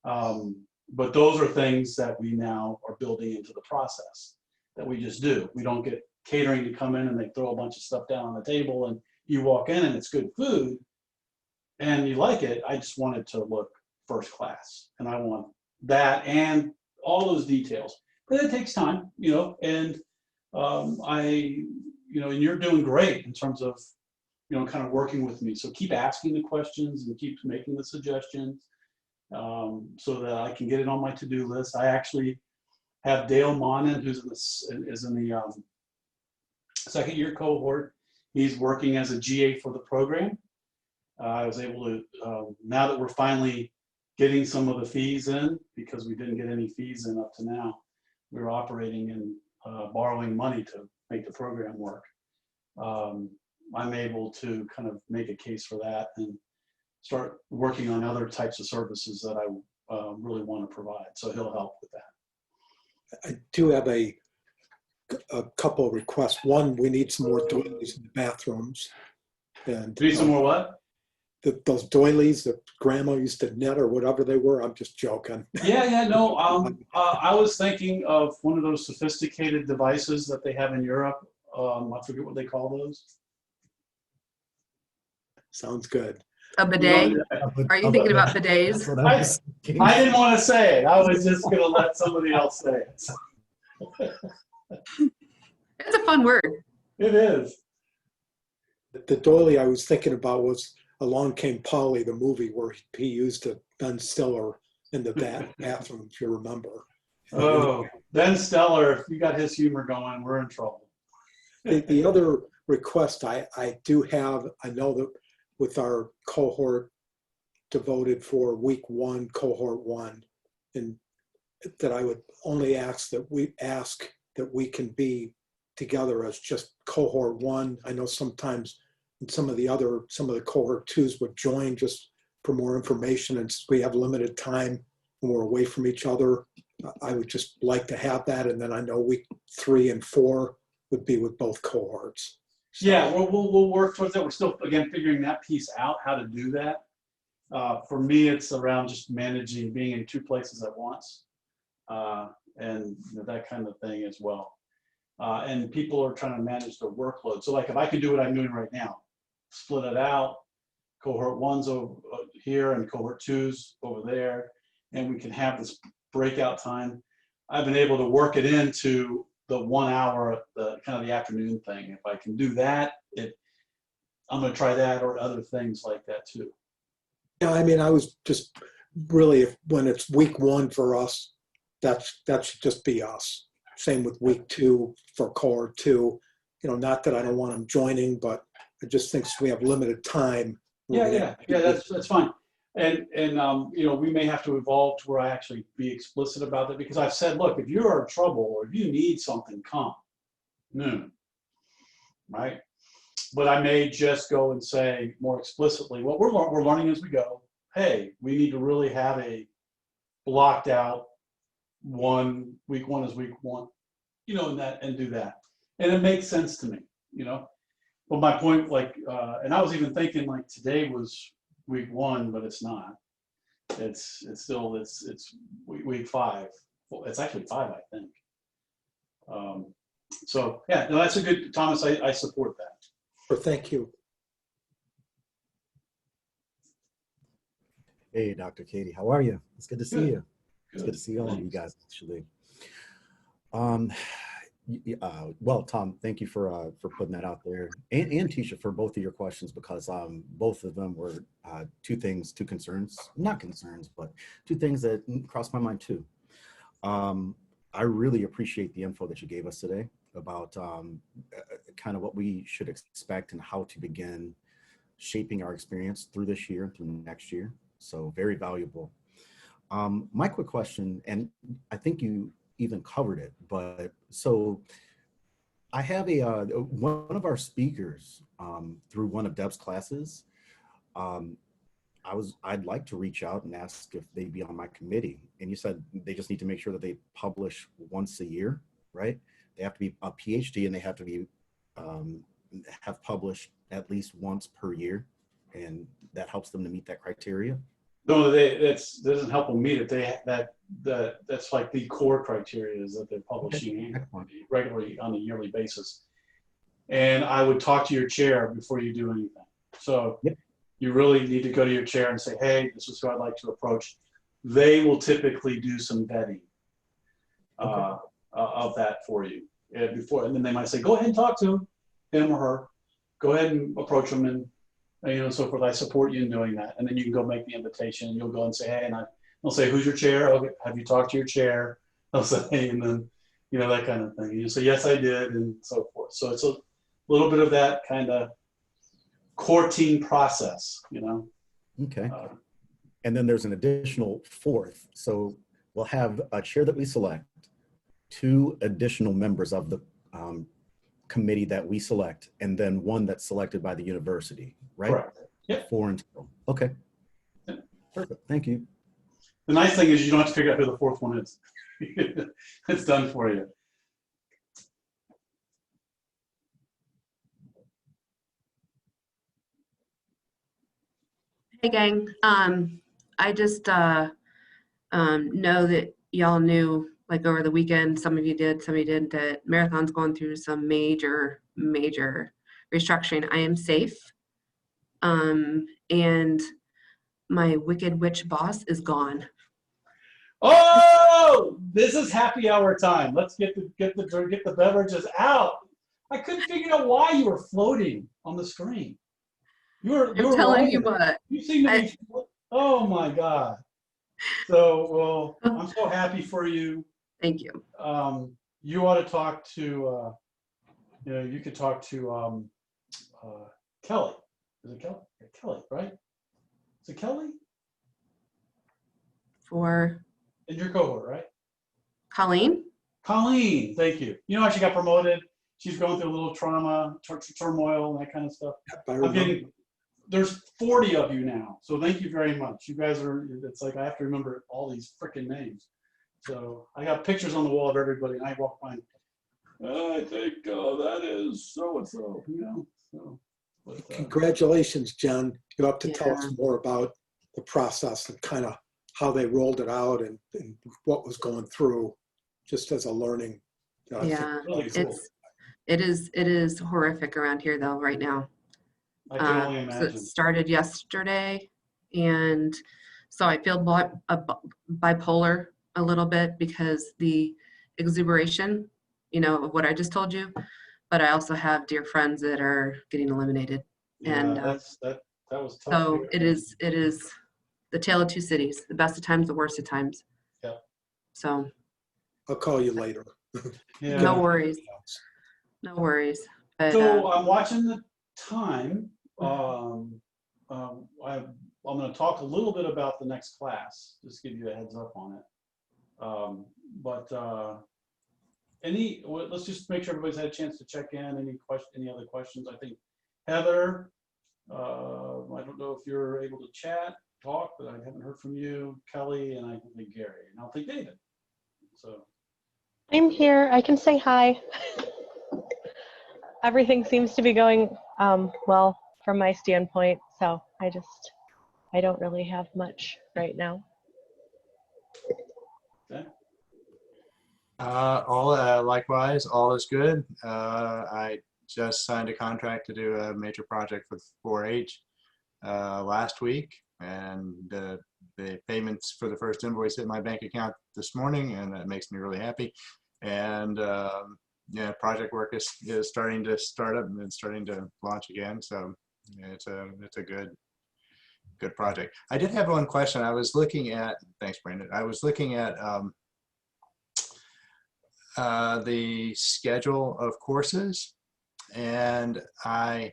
But those are things that we now are building into the process. that we just do. We don't get catering to come in and they throw a bunch of stuff down on the table and you walk in and it's good food and you like it. I just want it to look first class, and I want that and all those details. But it takes time, and and you're doing great in terms of, kind of working with me. So keep asking the questions and keep making the suggestions, so that I can get it on my to-do list. I actually have Dale Monin, who's in the second year cohort. He's working as a GA for the program. I was able to, now that we're finally getting some of the fees in, because we didn't get any fees in up to now, we were operating and borrowing money to make the program work. I'm able to kind of make a case for that and start working on other types of services that I really want to provide. So he'll help with that. I do have a couple of requests. One, we need some more doilies in the bathrooms. And Do you need some more what? Those doilies that grandma used to knit or whatever they were. I'm just joking. Yeah, no. I was thinking of one of those sophisticated devices that they have in Europe. I forget what they call those. Sounds good. A bidet? Are you thinking about bidets? I didn't want to say it. I was just going to let somebody else say it. It's a fun word. It is. The doily I was thinking about was Along Came Polly, the movie where he used a Ben Stiller in the bathroom, if you remember. Oh, Ben Stiller, if you got his humor going, we're in trouble. The other request I do have, I know that with our cohort devoted for week 1, cohort 1, and that I would only ask that we can be together as just cohort 1. I know sometimes some of the cohort 2s would join just for more information, and we have limited time when we're away from each other. I would just like to have that, and then I know week 3 and 4 would be with both cohorts. So, yeah, we'll work towards that. We're still, again, figuring that piece out, how to do that. For me, it's around just managing being in 2 places at once, and that kind of thing as well. And people are trying to manage their workload. So like if I can do what I'm doing right now, split it out, cohort 1's over here and cohort 2's over there, and we can have this breakout time. I've been able to work it into the 1 hour, the kind of the afternoon thing. If I can do that, I'm going to try that or other things like that too. yeah, I mean, I was just really, when it's week 1 for us, that should just be us. Same with week 2 for cohort 2. Not that I don't want them joining, but I just think we have limited time. Yeah, that's fine. And we may have to evolve to where I actually be explicit about that, because I've said, look, if you're in trouble or if you need something, come noon, right? But I may just go and say more explicitly, well, we're learning as we go. Hey, we need to really have a blocked out week 1 is week 1, and do that. And it makes sense to me, But my point, and I was even thinking like today was week 1, but it's not. It's still week 5. Well, it's actually 5, I think. So yeah, no, that's a good, Thomas. I support that. Well, thank you. Hey, Dr. Katie, how are you? It's good to see you. It's Good. good to see all of you guys, actually. Well, Tom, thank you for putting that out there, and Tisha for both of your questions, because both of them were two concerns, not concerns, but 2 things that crossed my mind too. I really appreciate the info that you gave us today about kind of what we should expect and how to begin shaping our experience through this year and through next year. So very valuable. My quick question, and I think you even covered it, but so I have one of our speakers through one of Deb's classes. I'd like to reach out and ask if they'd be on my committee, and you said they just need to make sure that they publish once a year, right? They have to be a PhD and they have to be have published at least once per year, and that helps them to meet that criteria. No, that doesn't help them meet it. That's like the core criteria is that they're publishing regularly on a yearly basis. And I would talk to your chair before you do anything. So you really need to go to your chair and say, hey, this is who I'd like to approach. They will typically do some vetting of that for you and then they might say, go ahead and talk to him or her. Go ahead and approach them and so forth. I support you in doing that. And then you can go make the invitation and you'll go and say, hey, and they'll say, who's your chair? Okay, have you talked to your chair? They'll say, hey, and then, that kind of thing. And you say, yes, I did, and so forth. So it's a little bit of that kind of courting process, Okay. And then there's an additional fourth. So we'll have a chair that we select, 2 additional members of the committee that we select, and then 1 that's selected by the university, right? Correct. Yep. 4 in total. Okay. Yep. Perfect. Thank you. The nice thing is you don't have to figure out who the 4th one is. It's done for you. Hey gang, I just know that y'all knew, like over the weekend, some of you did, some of you didn't, that Marathon's going through some major restructuring. I am safe, and my wicked witch boss is gone. Oh, this is happy hour time. Let's get the beverages out. I couldn't figure out why you were floating on the screen. I'm telling you what. You seem to be. Oh my God. So, well, I'm so happy for you. Thank you. You ought to talk to. You could talk to Kelly. Is it Kelly? Kelly, right? Is it Kelly? In your cohort, right? Colleen? Colleen, thank you. You know how she got promoted? She's going through a little trauma, turmoil, and that kind of stuff. There's 40 of you now, so thank you very much. You guys it's like I have to remember all these freaking names. So I got pictures on the wall of everybody, and I walk by, I think that is so-and-so, So, Congratulations, John. You'll have to tell us more about the process and kind of how they rolled it out and what was going through, just as a learning. Really cool. It is horrific around here though right now. I can only imagine. So it started yesterday, and so I feel bipolar a little bit because the exuberation, of what I just told you, but I also have dear friends that are getting eliminated, and that was tough. So it is the tale of 2 cities, the best of times, the worst of times. Yeah. So I'll call you later. Yeah. No worries. No worries. But, so I'm watching the time. I'm going to talk a little bit about the next class, just give you a heads up on it. Let's just make sure everybody's had a chance to check in. Any other questions? I think Heather, I don't know if you're able to talk, but I haven't heard from you. Kelly, and I don't think Gary, and I don't think David. So I'm here. I can say hi. Everything seems to be going well from my standpoint, so I don't really have much right now. Okay. Likewise, all is good. I just signed a contract to do a major project for 4-H last week, and the payments for the first invoice hit my bank account this morning, and that makes me really happy. And project work is starting to start up and starting to launch again. So it's a good project. I did have one question. I was looking at, thanks Brandon, I was looking at the schedule of courses, and I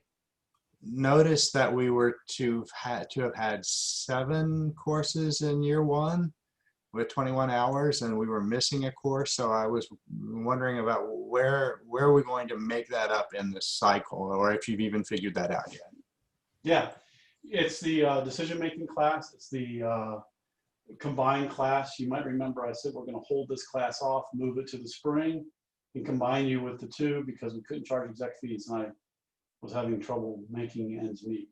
noticed that we were to have had 7 courses in year 1 with 21 hours, and we were missing a course. So I was wondering about where are we going to make that up in this cycle, or if you've even figured that out yet. Yeah, it's the decision-making class. It's the combined class. You might remember I said we're going to hold this class off, move it to the spring, and combine you with the 2 because we couldn't charge exec fees, and I was having trouble making ends meet.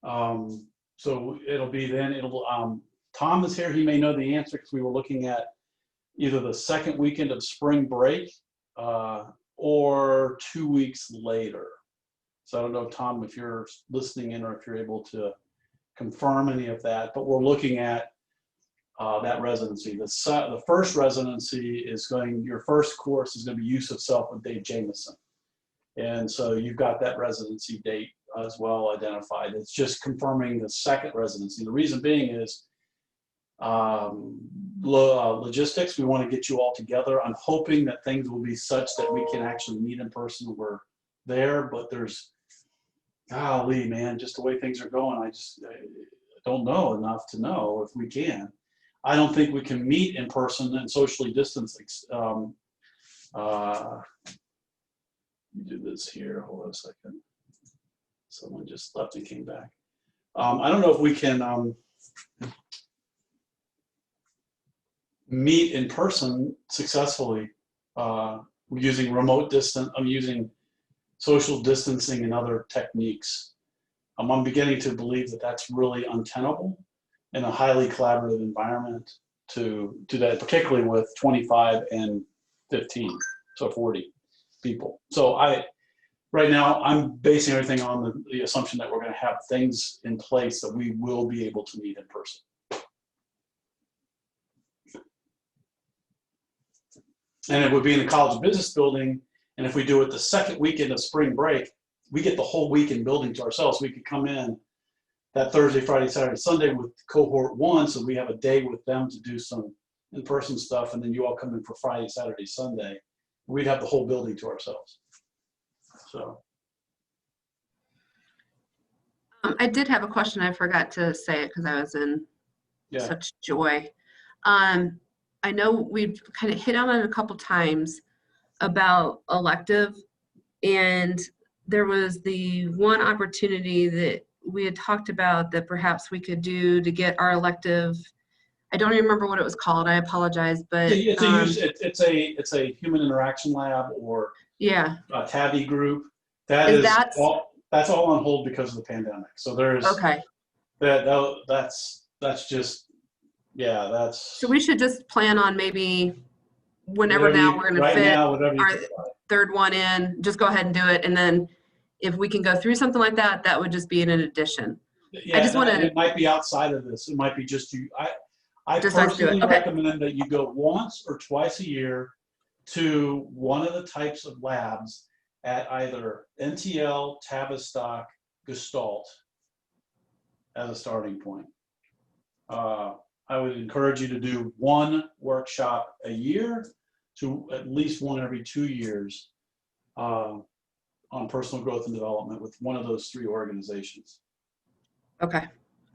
So it'll be then, Tom is here, he may know the answer because we were looking at either the second weekend of spring break or 2 weeks later. So I don't know, Tom, if you're listening in or if you're able to confirm any of that, but we're looking at that residency. The first residency is your first course is going to be Use of Self with Dave Jameson. And so you've got that residency date as well identified. It's just confirming the second residency. The reason being is logistics. We want to get you all together. I'm hoping that things will be such that we can actually meet in person when we're there, but there's, golly, man, just the way things are going, I don't know enough to know if we can. I don't think we can meet in person and socially distance. Do this here. Hold on a second. Someone just left and came back. I don't know if we can meet in person successfully using remote distance. I'm using social distancing and other techniques. I'm beginning to believe that that's really untenable in a highly collaborative environment to do that, particularly with 25 and 15, so 40 people. So right now, I'm basing everything on the assumption that we're going to have things in place that we will be able to meet in person. And it would be in the College of Business building. And if we do it the second weekend of spring break, we get the whole weekend building to ourselves. We could come in that Thursday, Friday, Saturday, Sunday with cohort 1. So we have a day with them to do some in-person stuff. And then you all come in for Friday, Saturday, Sunday. We'd have the whole building to ourselves. So. I did have a question. I forgot to say it because I was in such joy. I know we've kind of hit on it a couple times about elective, and there was the one opportunity that we had talked about that perhaps we could do to get our elective. I don't even remember what it was called. I apologize, but it's a human interaction lab or a TABI group. That's all on hold because of the pandemic. So there's that's just So we should just plan on maybe whenever now we're going to fit our third one in. Just go ahead and do it, and then if we can go through something like that, that would just be an addition. Yeah, I just want to. It might be outside of this. It might be just you. I personally recommend that you go once or twice a year to one of the types of labs at either NTL, Tavistock, Gestalt as a starting point. I would encourage you to do one workshop a year to at least one every 2 years on personal growth and development with one of those 3 organizations. Okay.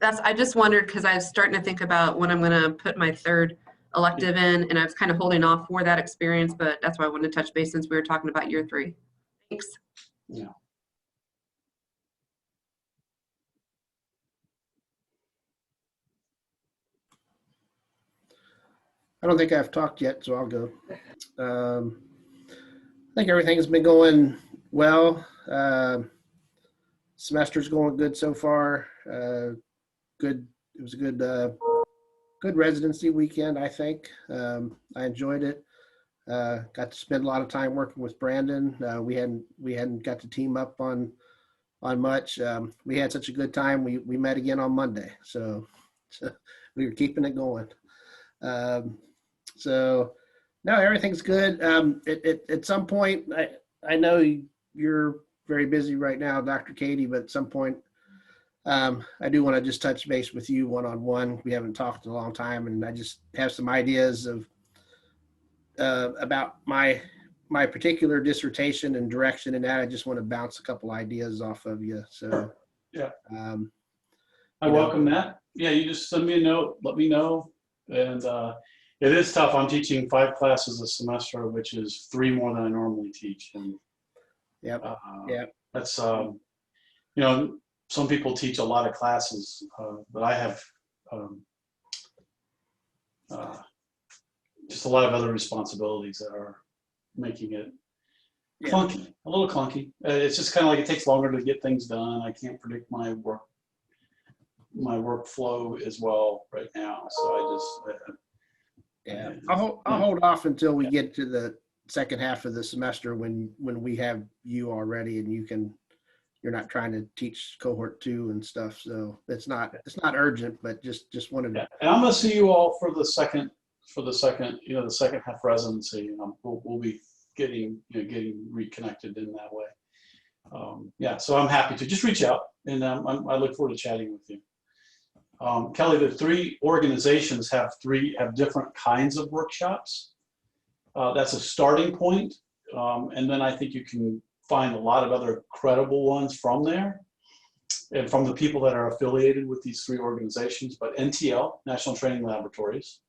I just wondered because I was starting to think about when I'm going to put my third elective in, and I was kind of holding off for that experience, but that's why I wanted to touch base since we were talking about year 3. Thanks. Yeah. I don't think I've talked yet, so I'll go. I think everything's been going well. Semester's going good so far. Good. It was a good residency weekend, I think. I enjoyed it. Got to spend a lot of time working with Brandon. We hadn't got to team up on much. We had such a good time. We met again on Monday, so we were keeping it going. So no, everything's good. At some point, I know you're very busy right now, Dr. Katie, but at some point, I do want to just touch base with you one-on-one. We haven't talked in a long time, and I just have some ideas of about my particular dissertation and direction and that. I just want to bounce a couple ideas off of you. So yeah, I welcome that. Yeah, you just send me a note, let me know. And it is tough. I'm teaching 5 classes a semester, which is 3 more than I normally teach. And that's you know, some people teach a lot of classes, but I have just a lot of other responsibilities that are making it clunky, a little clunky. It's just kind of like it takes longer to get things done. I can't predict my my workflow as well right now. So Yeah, I'll hold off until we get to the second half of the semester when we have you already and you're not trying to teach cohort 2 and stuff. So it's not urgent, but just wanted to. Yeah. And I'm gonna see you all for the second, the second half residency. We'll be getting reconnected in that way. Yeah, so I'm happy to just reach out, and I look forward to chatting with you. Kelly, the 3 organizations have different kinds of workshops. That's a starting point, and then I think you can find a lot of other credible ones from there and from the people that are affiliated with these 3 organizations. But NTL, National Training Laboratories,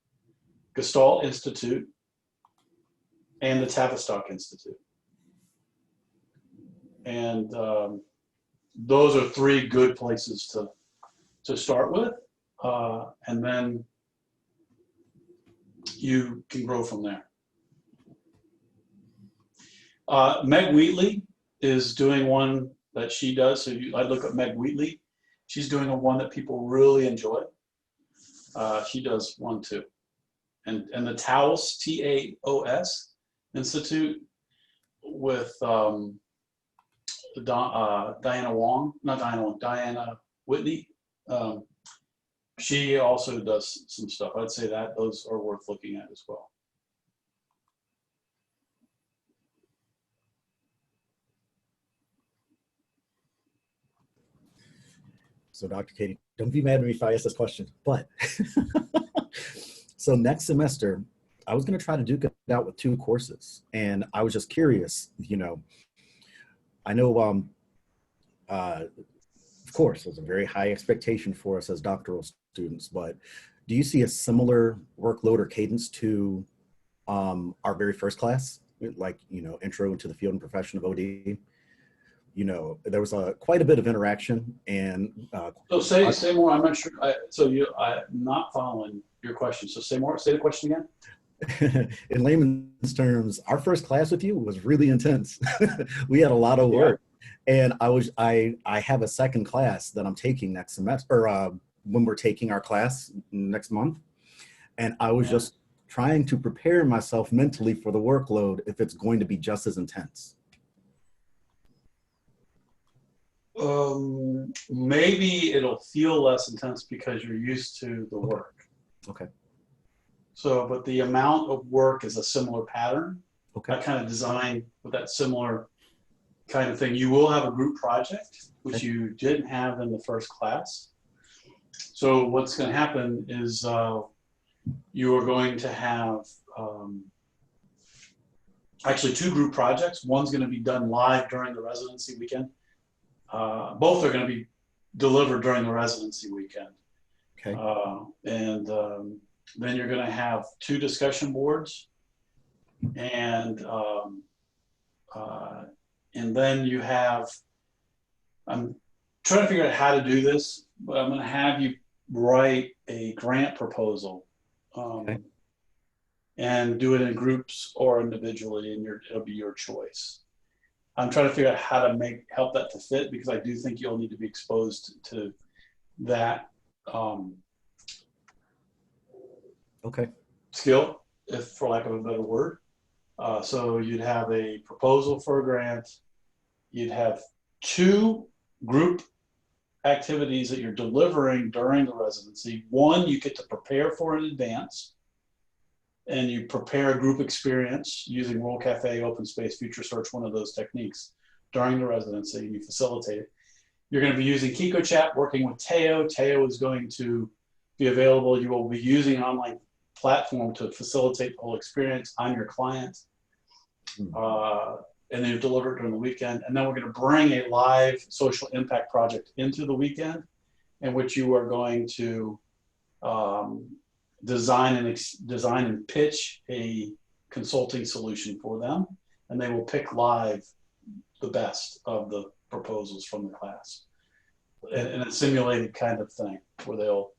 Gestalt Institute, and the Tavistock Institute. And those are 3 good places to start with, and then you can grow from there. Meg Wheatley is doing one that she does. So I look at Meg Wheatley. She's doing one that people really enjoy. She does one too. And the Taos, Taos Institute with Diana Whitney. She also does some stuff. I'd say that those are worth looking at as well. So Dr. Katie, don't be mad at me if I ask this question, but so next semester, I was going to try to duke it out with 2 courses. And I was just curious, I know, of course, there's a very high expectation for us as doctoral students, but do you see a similar workload or cadence to our very first class, like, intro into the field and profession of OD? There was quite a bit of interaction, and so say more. I'm not sure. I'm not following your question. So say more. Say the question again. In layman's terms, our first class with you was really intense. We had a lot of work, and I have a second class that I'm taking next semester, or when we're taking our class next month, and I was just trying to prepare myself mentally for the workload if it's going to be just as intense. Maybe it'll feel less intense because you're used to the work. Okay. So, but the amount of work is a similar pattern. Okay. That kind of design with that similar kind of thing. You will have a group project, which you didn't have in the first class. So what's going to happen is you are going to have actually 2 group projects. One's going to be done live during the residency weekend. Both are going to be delivered during the residency weekend. Okay. Then you're going to have 2 discussion boards, and then you have. I'm trying to figure out how to do this, but I'm going to have you write a grant proposal, and do it in groups or individually, and it'll be your choice. I'm trying to figure out how to help that to fit, because I do think you'll need to be exposed to that skill, if for lack of a better word. So you'd have a proposal for a grant. You'd have 2 group activities that you're delivering during the residency. One you get to prepare for in advance, and you prepare a group experience using World Cafe, Open Space, Future Search, one of those techniques during the residency, and you facilitate it. You're going to be using Kiko Chat, working with Teo. Teo is going to be available. You will be using an online platform to facilitate the whole experience. I'm your client. And then you deliver it during the weekend. And then we're going to bring a live social impact project into the weekend, in which you are going to design and pitch a consulting solution for them, and they will pick live the best of the proposals from the class, in a simulated kind of thing, where they'll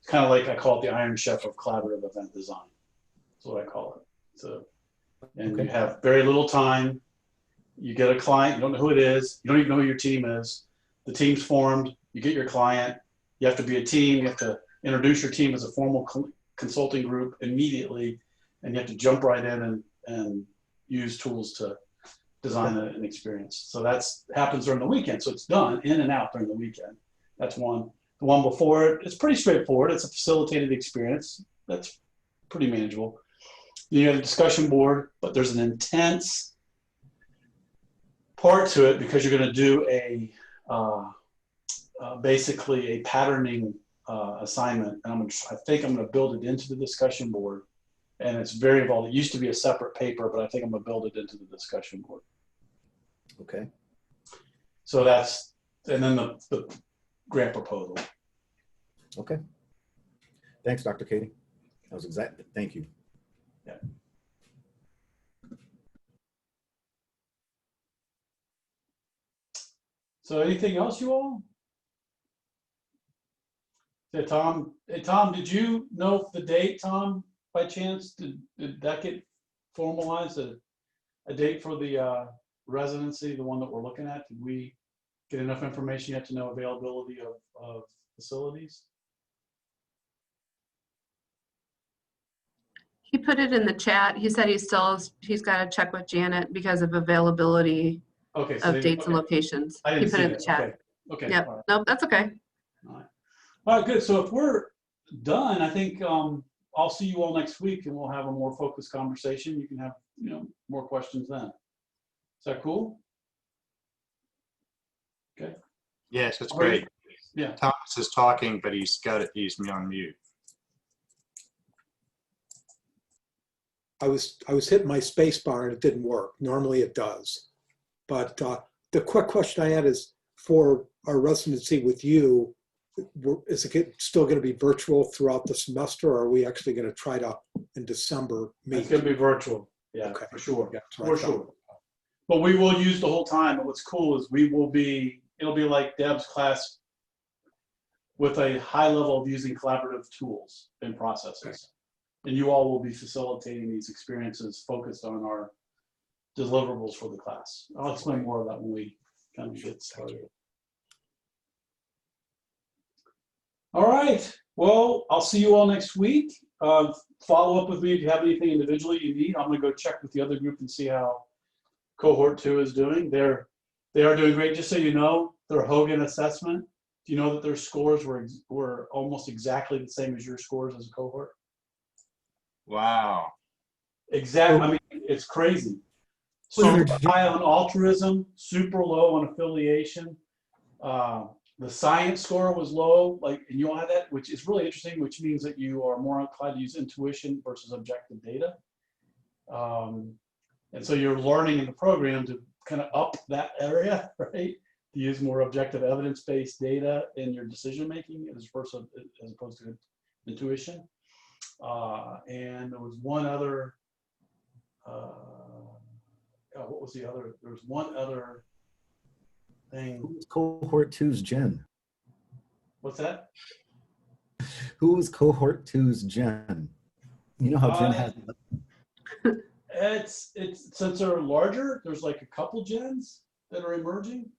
kind of like, I call it the Iron Chef of collaborative event design. That's what I call it. So, and you have very little time. You get a client, you don't know who it is, you don't even know who your team is. The team's formed, you get your client, You have to be a team. You have to introduce your team as a formal consulting group immediately, and you have to jump right in and use tools to design an experience. So that's happens during the weekend. So it's done in and out during the weekend. That's one. The one before it, it's pretty straightforward. It's a facilitated experience. That's pretty manageable. You have a discussion board, but there's an intense part to it because you're going to do a basically a patterning assignment. And I think I'm going to build it into the discussion board. And it's very involved. It used to be a separate paper, but I think I'm going to build it into the discussion board. Okay. So that's, and then the grant proposal. Okay. Thanks, Dr. Katie. That was exactly, thank you. Yeah. So anything else, you all? Hey, Tom, did you know the date, Tom, by chance? Did that get formalized, a date for the residency, the one that we're looking at? Did we get enough information yet to know availability of facilities? He put it in the chat. He said he's got to check with Janet because of availability Okay, so of dates and locations. I He didn't put see it in the that. chat. Okay. Yep. All right. Nope, that's okay. All right, good. So if we're done, I think I'll see you all next week and we'll have a more focused conversation. You can have, more questions then. Is that cool? Okay. Yes, that's great. Yeah. Thomas is talking, but he's on mute. I was hitting my space bar and it didn't work. Normally it does. But the quick question I had is for our residency with you, is it still going to be virtual throughout the semester, or are we actually going to try to in December meet? It's going to be virtual. Yeah, okay. For sure. Yeah, for sure. But we will use the whole time. And what's cool is it'll be like Deb's class with a high level of using collaborative tools and processes. Okay. And you all will be facilitating these experiences focused on our deliverables for the class. I'll explain more of that when we kind of get started. All right. Well, I'll see you all next week. Follow up with me if you have anything individually you need. I'm going to go check with the other group and see how cohort 2 is doing. They are doing great. Just so you know, their Hogan assessment, do you know that their scores were almost exactly the same as your scores as a cohort? Wow. Exactly. I mean, it's crazy. Super high on altruism, super low on affiliation. The science score was low, and you all had that, which is really interesting, which means that you are more inclined to use intuition versus objective data. And so you're learning in the program to kind of up that area, right? To use more objective evidence-based data in your decision-making as opposed to intuition. And there was one other, what was the other? There was one other thing. Who was cohort 2's Jen? What's that? Who was cohort 2's Jen? You know how Jen has. It's since they're larger, there's like a couple gens that are emerging.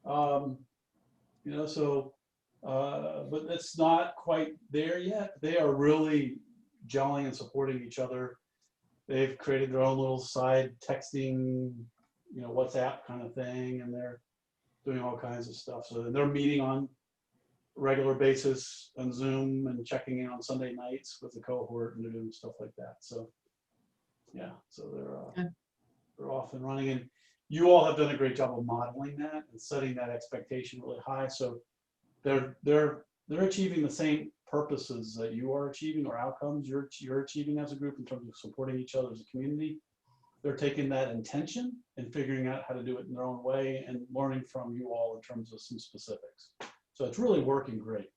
So but it's not quite there yet. They are really gelling and supporting each other. They've created their own little side texting, WhatsApp kind of thing, and they're doing all kinds of stuff. So they're meeting on a regular basis on Zoom and checking in on Sunday nights with the cohort, and they're doing stuff like that. So yeah, so they're off and running, and you all have done a great job of modeling that and setting that expectation really high. So they're achieving the same purposes that you are achieving, or outcomes you're achieving as a group in terms of supporting each other as a community. They're taking that intention and figuring out how to do it in their own way and learning from you all in terms of some specifics. So it's really working great.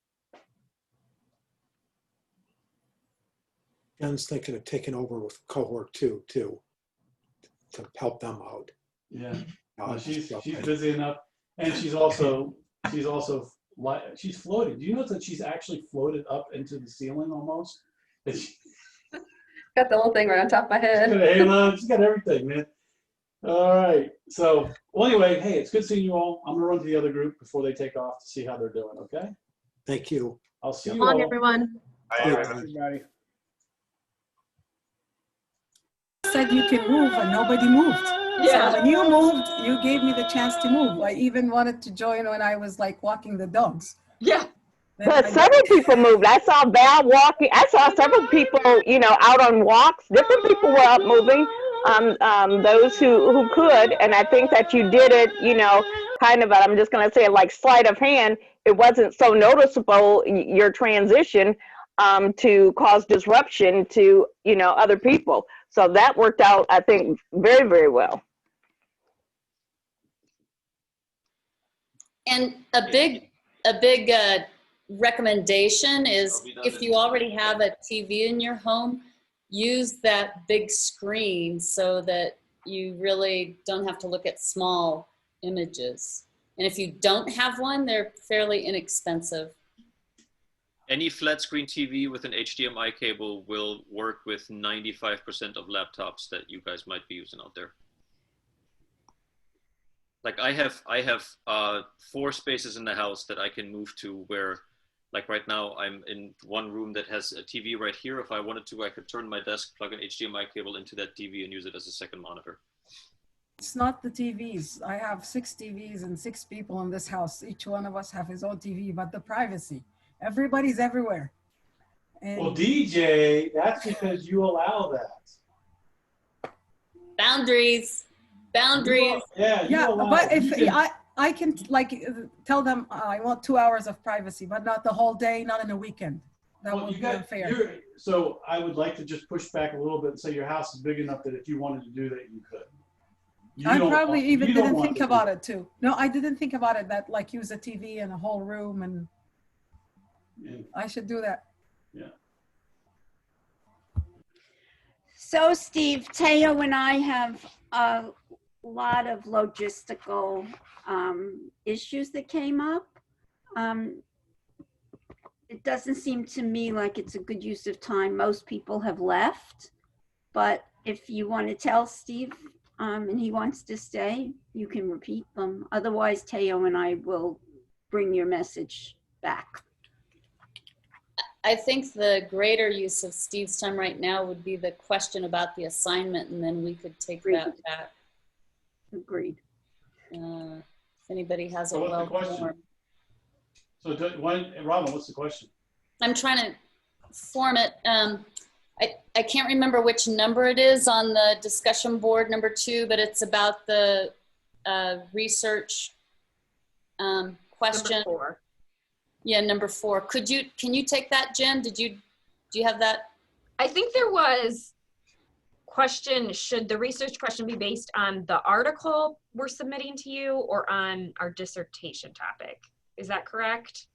Jen's thinking of taking over with cohort 2 too, to help them out. Yeah, she's busy enough, and she's also she's floated. Do you notice that she's actually floated up into the ceiling almost? Got the whole thing right on top of my head. She's got a halo. She's got everything, man. All right. So, well, anyway, hey, it's good seeing you all. I'm gonna run to the other group before they take off to see how they're doing. Okay. Thank you. I'll see Come you on, all. everyone. Bye, Bye. everybody. Everybody. Said you can move and nobody moved. Yeah. So when you moved, you gave me the chance to move. I even wanted to join when I was like walking the dogs. Yeah. Then But I several people moved. I saw Val walking. I saw several people, you know, out on walks. Different people were up moving. Those who could, and I think that you did it, you know, kind of. I'm just gonna say, like sleight of hand. It wasn't so noticeable your transition to cause disruption to, you know, other people. So that worked out, I think, very, very well. And a big recommendation is if you already have a TV in your home, use that big screen so that you really don't have to look at small images. And if you don't have one, they're fairly inexpensive. Any flat screen TV with an HDMI cable will work with 95% of laptops that you guys might be using out there. Like I have 4 spaces in the house that I can move to where, like right now, I'm in one room that has a TV right here. If I wanted to, I could turn my desk, plug an HDMI cable into that TV and use it as a second monitor. It's not the TVs. I have 6 TVs and 6 people in this house. Each one of us have his own TV, but the privacy. Everybody's everywhere. And Well, DJ, that's because you allow that. Boundaries. Boundaries. Yeah, yeah, allow but it. if You can- I can like tell them I want 2 hours of privacy, but not the whole day, not in a weekend. That Well, would you be got, unfair. so I would like to just push back a little bit and say your house is big enough that if you wanted to do that, you could. You I don't- probably even you don't didn't want think to do about that. it too. No, I didn't think about it that like use a TV in a whole room and Yeah. I should do that. Yeah. So Steve, Teo and I have a lot of logistical issues that came up. It doesn't seem to me like it's a good use of time. Most people have left, but if you want to tell Steve and he wants to stay, you can repeat them. Otherwise, Teo and I will bring your message back. I think the greater use of Steve's time right now would be the question about the assignment, and then we could take that back. Agreed. If anybody has So a what's the question? well-formed. So Robin, what's the question? I'm trying to form it. I can't remember which number it is on the discussion board, number 2, but it's about the research question. Number 4. Yeah, number 4. Can you take that, Jen? Do you have that? I think there was question, should the research question be based on the article we're submitting to you or on our dissertation topic? Is that correct?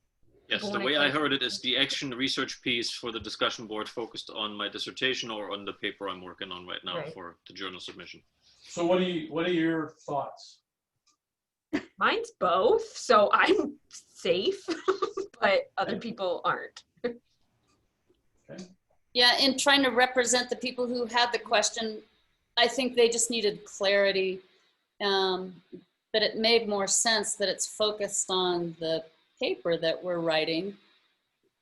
Yes, the way I heard it is the action research piece for the discussion board focused on my dissertation or on the paper I'm working on right now for the journal submission. So what are your thoughts? Mine's both, so I'm safe, but other people aren't. Okay. Yeah, in trying to represent the people who had the question, I think they just needed clarity, but it made more sense that it's focused on the paper that we're writing.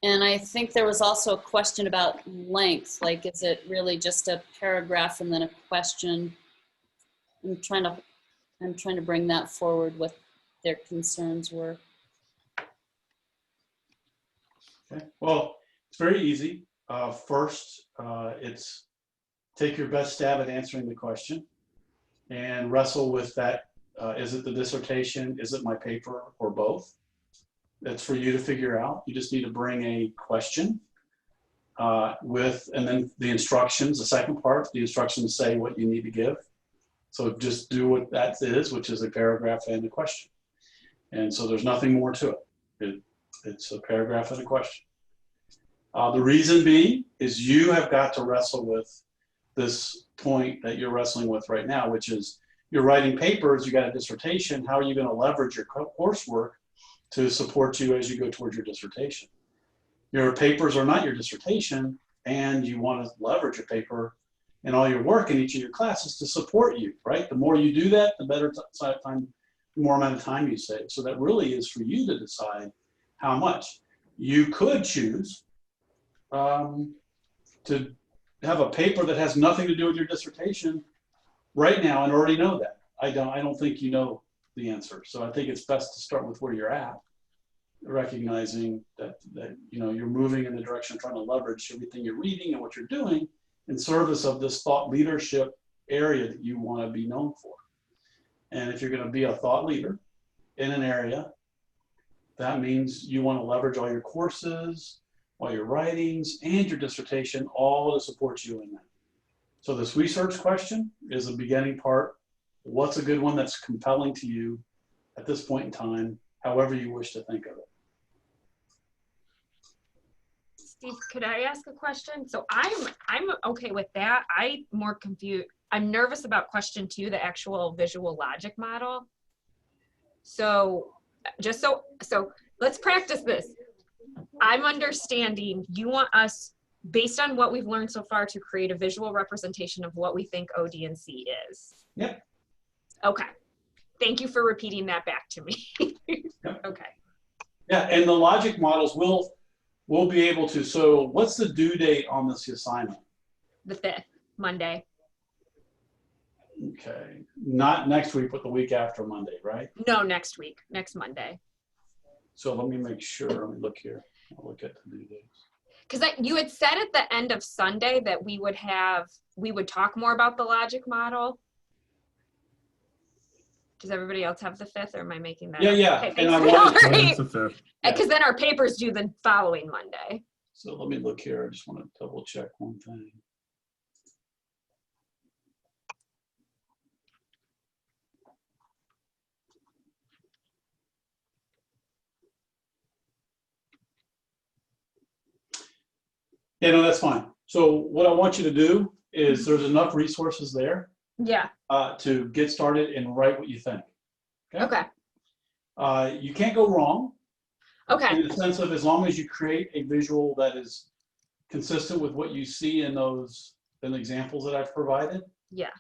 And I think there was also a question about length, like is it really just a paragraph and then a question? I'm trying to bring that forward, what their concerns were. Okay. Well, it's very easy. First, it's take your best stab at answering the question and wrestle with that. Is it the dissertation? Is it my paper, or both? That's for you to figure out. You just need to bring a question and then the instructions, the second part, the instructions say what you need to give. So just do what that is, which is a paragraph and a question. And so there's nothing more to it. It's a paragraph and a question. The reason being is you have got to wrestle with this point that you're wrestling with right now, which is you're writing papers, you got a dissertation, how are you going to leverage your coursework to support you as you go towards your dissertation? Your papers are not your dissertation, and you want to leverage your paper and all your work in each of your classes to support you, right? The more you do that, the better time, the more amount of time you save. So that really is for you to decide how much. You could choose to have a paper that has nothing to do with your dissertation right now and already know that. I don't think you know the answer. So I think it's best to start with where you're at, recognizing that you know, you're moving in the direction of trying to leverage everything you're reading and what you're doing in service of this thought leadership area that you want to be known for. And if you're going to be a thought leader in an area, that means you want to leverage all your courses, all your writings, and your dissertation, all to support you in that. So this research question is a beginning part. What's a good one that's compelling to you at this point in time, however you wish to think of it? Steve, could I ask a question? So I'm okay with that. I'm more confused. I'm nervous about question 2, the actual visual logic model. So just so let's practice this. I'm understanding you want us, based on what we've learned so far, to create a visual representation of what we think OD&C is. Yep. Okay. Thank you for repeating that back to me. Yep. Okay. Yeah, and the logic models will be able to, so what's the due date on this assignment? The 5th, Monday. Okay, not next week, but the week after Monday, right? No, next week, next Monday. So let me make sure, let me look here. I'll look at the due dates. Because you had said at the end of Sunday that we would talk more about the logic model. Does everybody else have the 5th, or am I making that Yeah, up? yeah. Okay, And I thanks. want Because then our papers due the following Monday. So let me look here. I just want to double check one thing. Yeah, no, that's fine. So what I want you to do is there's enough resources there Yeah. to get started and write what you think. Okay. You can't go wrong. Okay. In the sense of, as long as you create a visual that is consistent with what you see in those examples that I've provided, Yeah.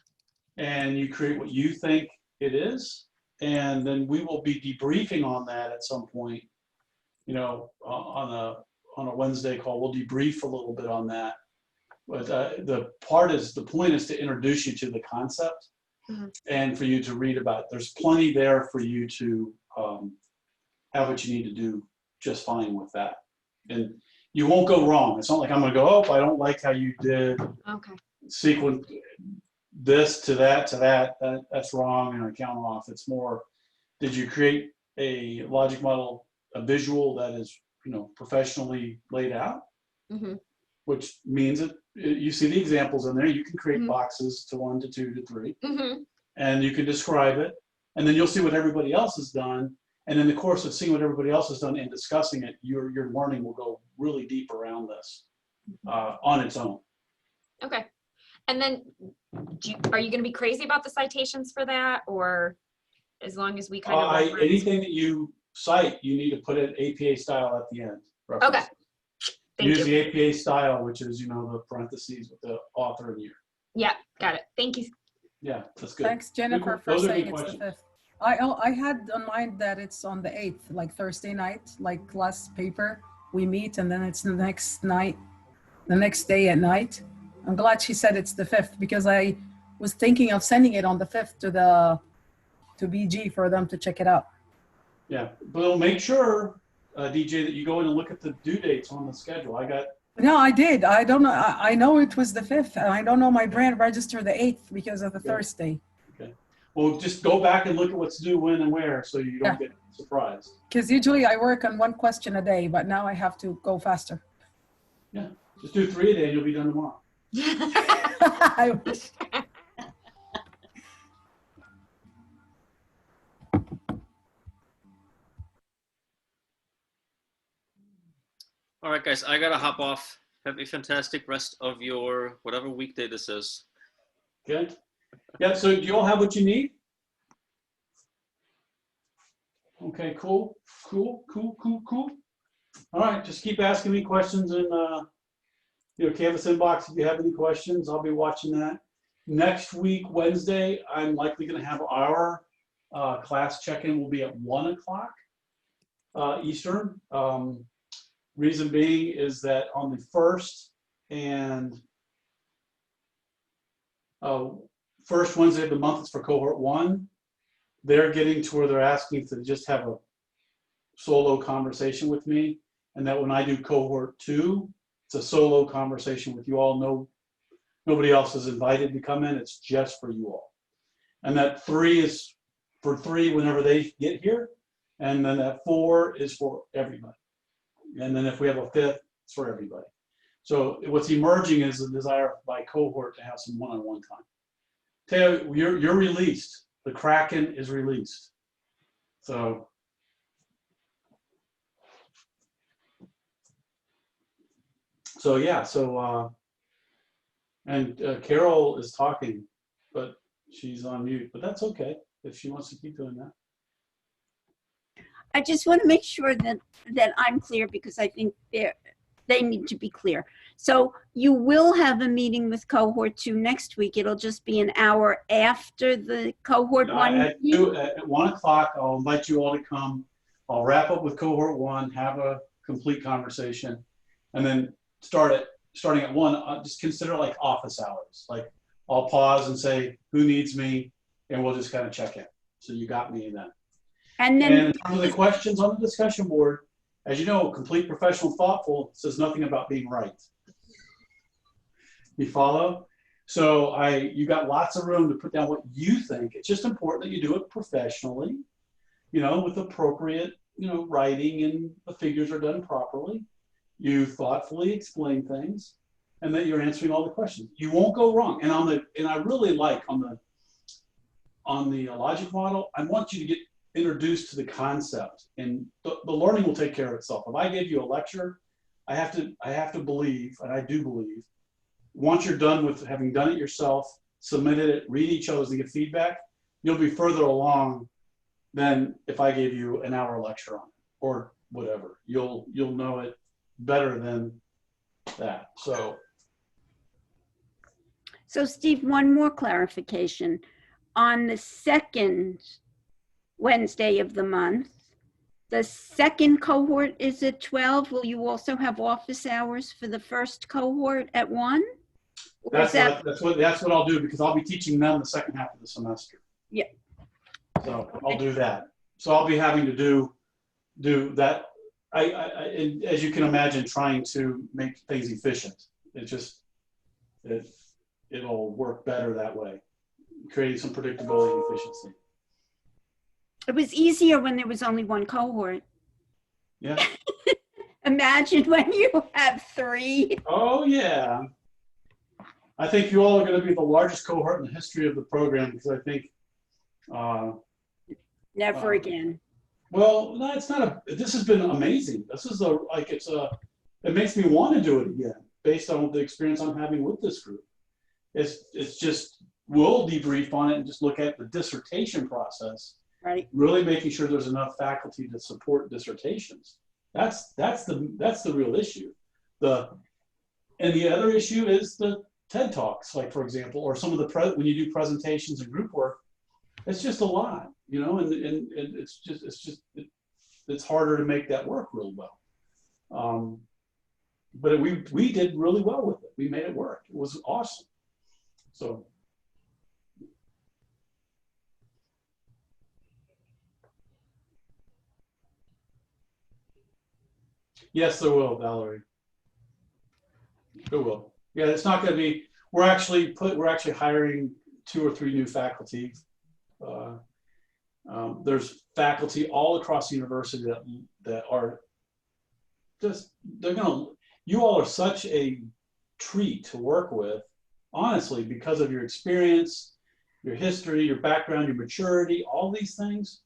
and you create what you think it is, and then we will be debriefing on that at some point, you know, on a Wednesday call. We'll debrief a little bit on that. But the point is to introduce you to the concept and for you to read about it. There's plenty there for you to have what you need to do just fine with that. And you won't go wrong. It's not like I'm going to go, oh, I don't like how you did sequence this to that. That's wrong, and I count off. It's more, did you create a logic model, a visual that is, you know, professionally laid out? Which means that you see the examples in there. You can create boxes to 1 to 2 to 3, and you can describe it, and then you'll see what everybody else has done. And in the course of seeing what everybody else has done and discussing it, your learning will go really deep around this on its own. Okay. And then are you going to be crazy about the citations for that, or as long as we kind of reference? Anything that you cite, you need to put it APA style at the end. Reference. Okay. Thank Use you. the APA style, which is, you know, the parentheses with the author and year. Yeah, got it. Thank you. Yeah, that's good. Thanks, Jennifer, for Those are saying good it's questions. the 5th. I had on mind that it's on the 8th, like Thursday night, like last paper. We meet and then it's the next night, the next day at night. I'm glad she said it's the 5th because I was thinking of sending it on the 5th to BG for them to check it out. Yeah, but make sure, DJ, that you go in and look at the due dates on the schedule. No, I did. I don't know. I know it was the 5th. And I don't know my brand registered the 8th because of the Thursday. Okay. Well, just go back and look at what's due when and where so you don't get surprised. Because usually I work on 1 question a day, but now I have to go faster. Yeah, just do 3 a day and you'll be done tomorrow. I wish. All right, guys, I gotta hop off. Have a fantastic rest of your whatever weekday this is. Okay. Yeah, so do you all have what you need? Okay, cool. All right, just keep asking me questions in Canvas inbox if you have any questions. I'll be watching that. Next week, Wednesday, I'm likely going to have our class check-in will be at 1 o'clock Eastern. Reason being is that on the first Wednesday of the month is for cohort 1. They're getting to where they're asking to just have a solo conversation with me, and that when I do cohort 2, it's a solo conversation with you all. Nobody else is invited to come in. It's just for you all. And that 3 is for 3 whenever they get here, and then that 4 is for everybody. And then if we have a 5th, it's for everybody. So what's emerging is a desire by cohort to have some one-on-one time. Teo, you're released. The Kraken is released. So yeah, and Carol is talking, but she's on mute, but that's okay if she wants to keep doing that. I just want to make sure that I'm clear, because I think they need to be clear. So you will have a meeting with cohort 2 next week. It'll just be an hour after the cohort 1 meeting? At 1 o'clock, I'll invite you all to come. I'll wrap up with cohort 1, have a complete conversation, and then starting at 1, just consider it like office hours. Like I'll pause and say, who needs me? And we'll just kind of check in. So you got me then. And then in terms of the questions on the discussion board, as you know, complete, professional, thoughtful says nothing about being right. You follow? So you got lots of room to put down what you think. It's just important that you do it professionally, with appropriate, writing, and the figures are done properly. You thoughtfully explain things, and that you're answering all the questions. You won't go wrong. And I really like on the logic model, I want you to get introduced to the concept, and the learning will take care of itself. If I gave you a lecture, I have to believe, and I do believe, once you're done with having done it yourself, submitted it, read each other's and get feedback, you'll be further along than if I gave you an hour lecture on it or whatever. You'll know it better than that. So Steve, one more clarification. On the second Wednesday of the month, the second cohort is at 12. Will you also have office hours for the first cohort at 1? That's what I'll do, because I'll be teaching them the second half of the semester. Yeah. So I'll do that. So I'll be having to do that. And as you can imagine, trying to make things efficient. It'll work better that way, creating some predictability and efficiency. It was easier when there was only 1 cohort. Yeah. Imagine when you have 3. Oh yeah. I think you all are going to be the largest cohort in the history of the program, because I think never again. Well, no, it's not this has been amazing. This is it makes me want to do it again based on the experience I'm having with this group. It's just, we'll debrief on it and just look at the dissertation process. Right. Really making sure there's enough faculty to support dissertations. That's the real issue. And the other issue is the TED Talks, like for example, or some of the when you do presentations and group work, it's just a lot, and it's harder to make that work real well. But we did really well with it. We made it work. It was awesome. So. Yes, there will, Valerie. There will. Yeah, it's not going to be. We're actually hiring 2 or 3 new faculty. There's faculty all across the university that are just, you all are such a treat to work with, honestly, because of your experience, your history, your background, your maturity, all these things.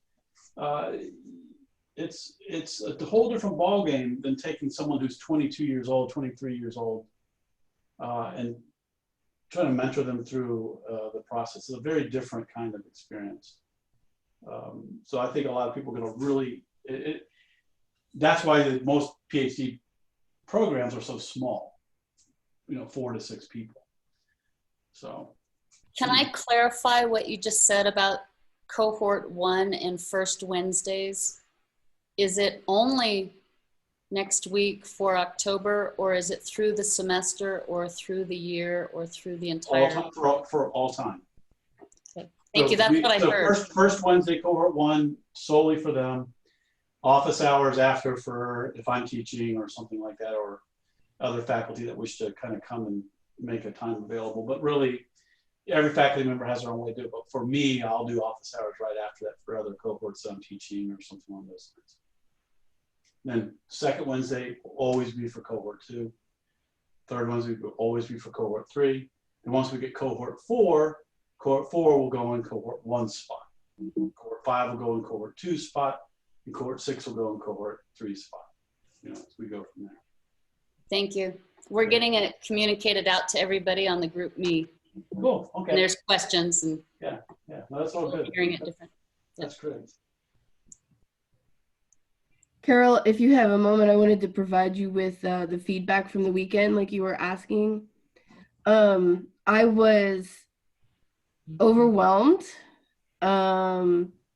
It's a whole different ballgame than taking someone who's 22 years old, 23 years old, and trying to mentor them through the process. It's a very different kind of experience. So I think a lot of people are going to really, that's why most PhD programs are so small, 4 to 6 people. So. Can I clarify what you just said about cohort 1 and first Wednesdays? Is it only next week for October, or is it through the semester or through the year or through the entire? For all time. Okay. Thank you. That's what I heard. First Wednesday, cohort 1, solely for them. Office hours after for if I'm teaching or something like that, or other faculty that wish to kind of come and make a time available. But really, every faculty member has their own way to do it. But for me, I'll do office hours right after that for other cohorts that I'm teaching or something along those lines. Then second Wednesday will always be for cohort 2. Third Wednesday will always be for cohort 3. And once we get cohort 4 will go in cohort 1 spot. Cohort 5 will go in cohort 2 spot. And cohort 6 will go in cohort 3 spot. As we go from there. Thank you. We're getting it communicated out to everybody on the group me. Cool. Okay. And there's questions and yeah, no, that's all good. Hearing it different. That's great. Carol, if you have a moment, I wanted to provide you with the feedback from the weekend, like you were asking. I was overwhelmed.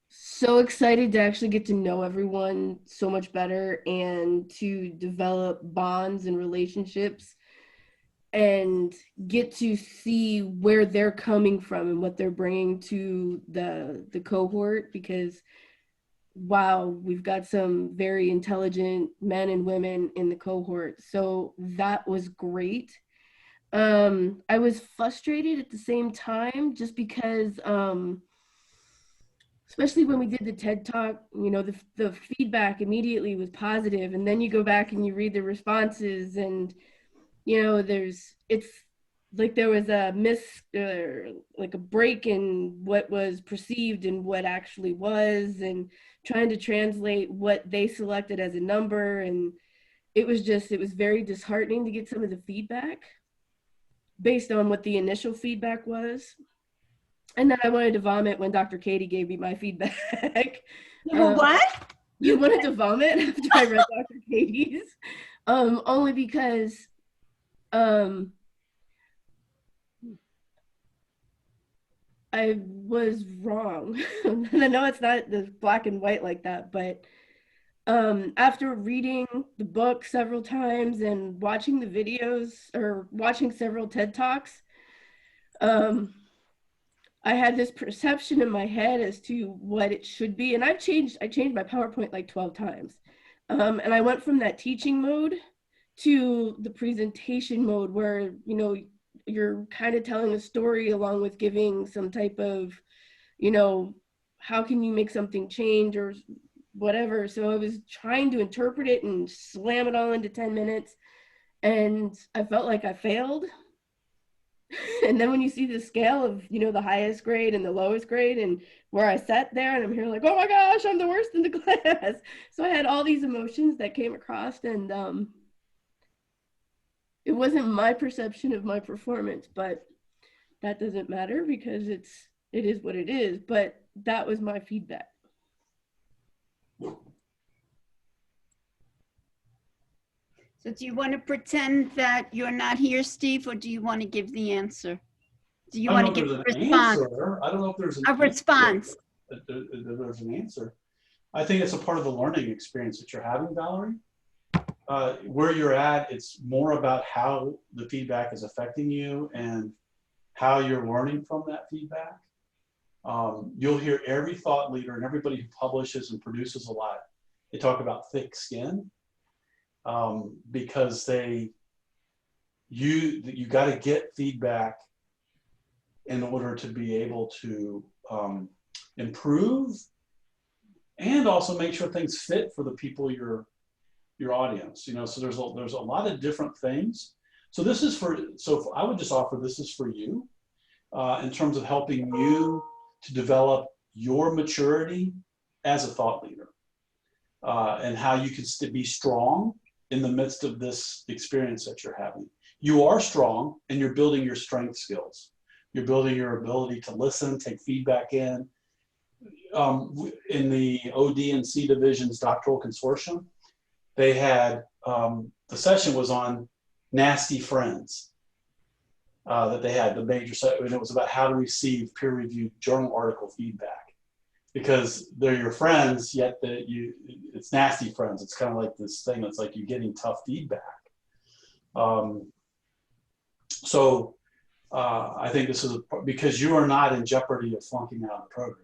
So excited to actually get to know everyone so much better and to develop bonds and relationships and get to see where they're coming from and what they're bringing to the cohort, because wow, we've got some very intelligent men and women in the cohort. So that was great. I was frustrated at the same time just because especially when we did the TED Talk, the feedback immediately was positive, and then you go back and you read the responses, and it's like there was a like a break in what was perceived and what actually was, and trying to translate what they selected as a number, and it was very disheartening to get some of the feedback based on what the initial feedback was. And then I wanted to vomit when Dr. Katie gave me my feedback. What? You wanted to vomit after I read Dr. Katie's? Only because I was wrong. And I know it's not the black and white like that, but after reading the book several times and watching the videos or watching several TED Talks, I had this perception in my head as to what it should be. And I changed my PowerPoint like 12 times. And I went from that teaching mode to the presentation mode where, you're kind of telling a story along with giving some type of, how can you make something change or whatever. So I was trying to interpret it and slam it all into 10 minutes. And I felt like I failed. And then when you see the scale of, the highest grade and the lowest grade and where I sat there and I'm here like, oh my gosh, I'm the worst in the class. So I had all these emotions that came across, and it wasn't my perception of my performance, but that doesn't matter because it is what it is. But that was my feedback. So do you want to pretend that you're not here, Steve, or do you want to give the answer? Do you want to give a response? I don't know if there's a response. There's an answer. I think it's a part of the learning experience that you're having, Valerie. Where you're at, it's more about how the feedback is affecting you and how you're learning from that feedback. You'll hear every thought leader and everybody who publishes and produces a lot, they talk about thick skin. Because you got to get feedback in order to be able to improve and also make sure things fit for the people your audience. So there's a lot of different things. So I would just offer this is for you in terms of helping you to develop your maturity as a thought leader and how you can be strong in the midst of this experience that you're having. You are strong and you're building your strength skills. You're building your ability to listen, take feedback in. In the OD&C division's doctoral consortium, they had, the session was on nasty friends that they had, the major, and it was about how to receive peer-reviewed journal article feedback. because they're your friends, yet it's nasty friends. It's kind of like this thing that's like you're getting tough feedback. So I think this is because you are not in jeopardy of flunking out of the program.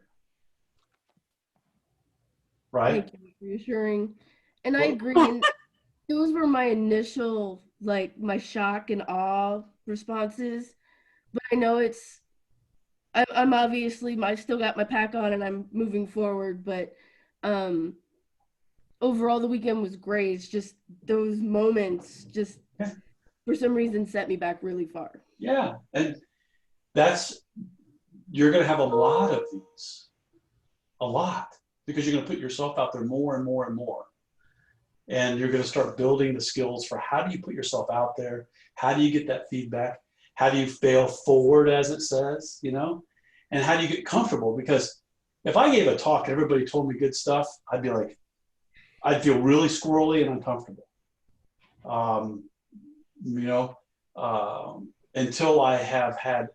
Right? Thank you for reassuring. And I agree. And those were my initial, like, my shock and awe responses. But I know I'm obviously, I still got my pack on and I'm moving forward. But overall, the weekend was great. It's just those moments just, for some reason, set me back really far. Yeah. And you're going to have a lot of these. A lot. Because you're going to put yourself out there more and more and more. And you're going to start building the skills for how do you put yourself out there? How do you get that feedback? How do you fail forward, as it says, you know? And how do you get comfortable? Because if I gave a talk and everybody told me good stuff, I'd feel really squirrely and uncomfortable. Until I have had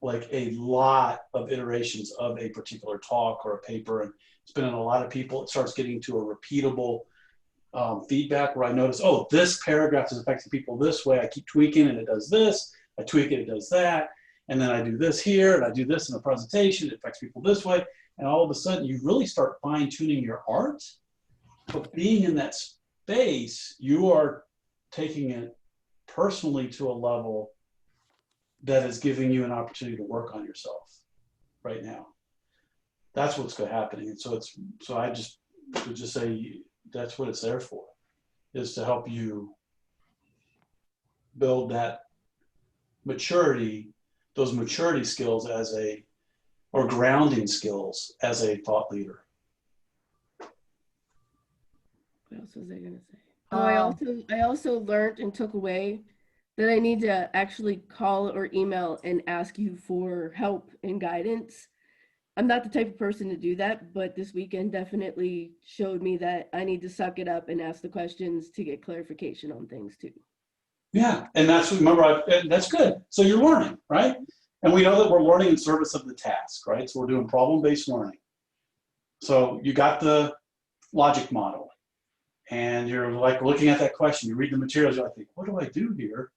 like a lot of iterations of a particular talk or a paper and it's been in a lot of people, it starts getting to a repeatable feedback where I notice, oh, this paragraph is affecting people this way. I keep tweaking and it does this. I tweak it, it does that. And then I do this here and I do this in the presentation. It affects people this way. And all of a sudden you really start fine tuning your art. But being in that space, you are taking it personally to a level that is giving you an opportunity to work on yourself right now. That's what's happening. And so I just would just say that's what it's there for, is to help you build that maturity, those maturity skills or grounding skills as a thought leader. What else was I gonna say? I also learned and took away that I need to actually call or email and ask you for help and guidance. I'm not the type of person to do that, but this weekend definitely showed me that I need to suck it up and ask the questions to get clarification on things too. Yeah, and that's good. So you're learning, right? And we know that we're learning in service of the task, right? So we're doing problem-based learning. So you got the logic model, and you're like looking at that question. You read the materials, you're like, what do I do here?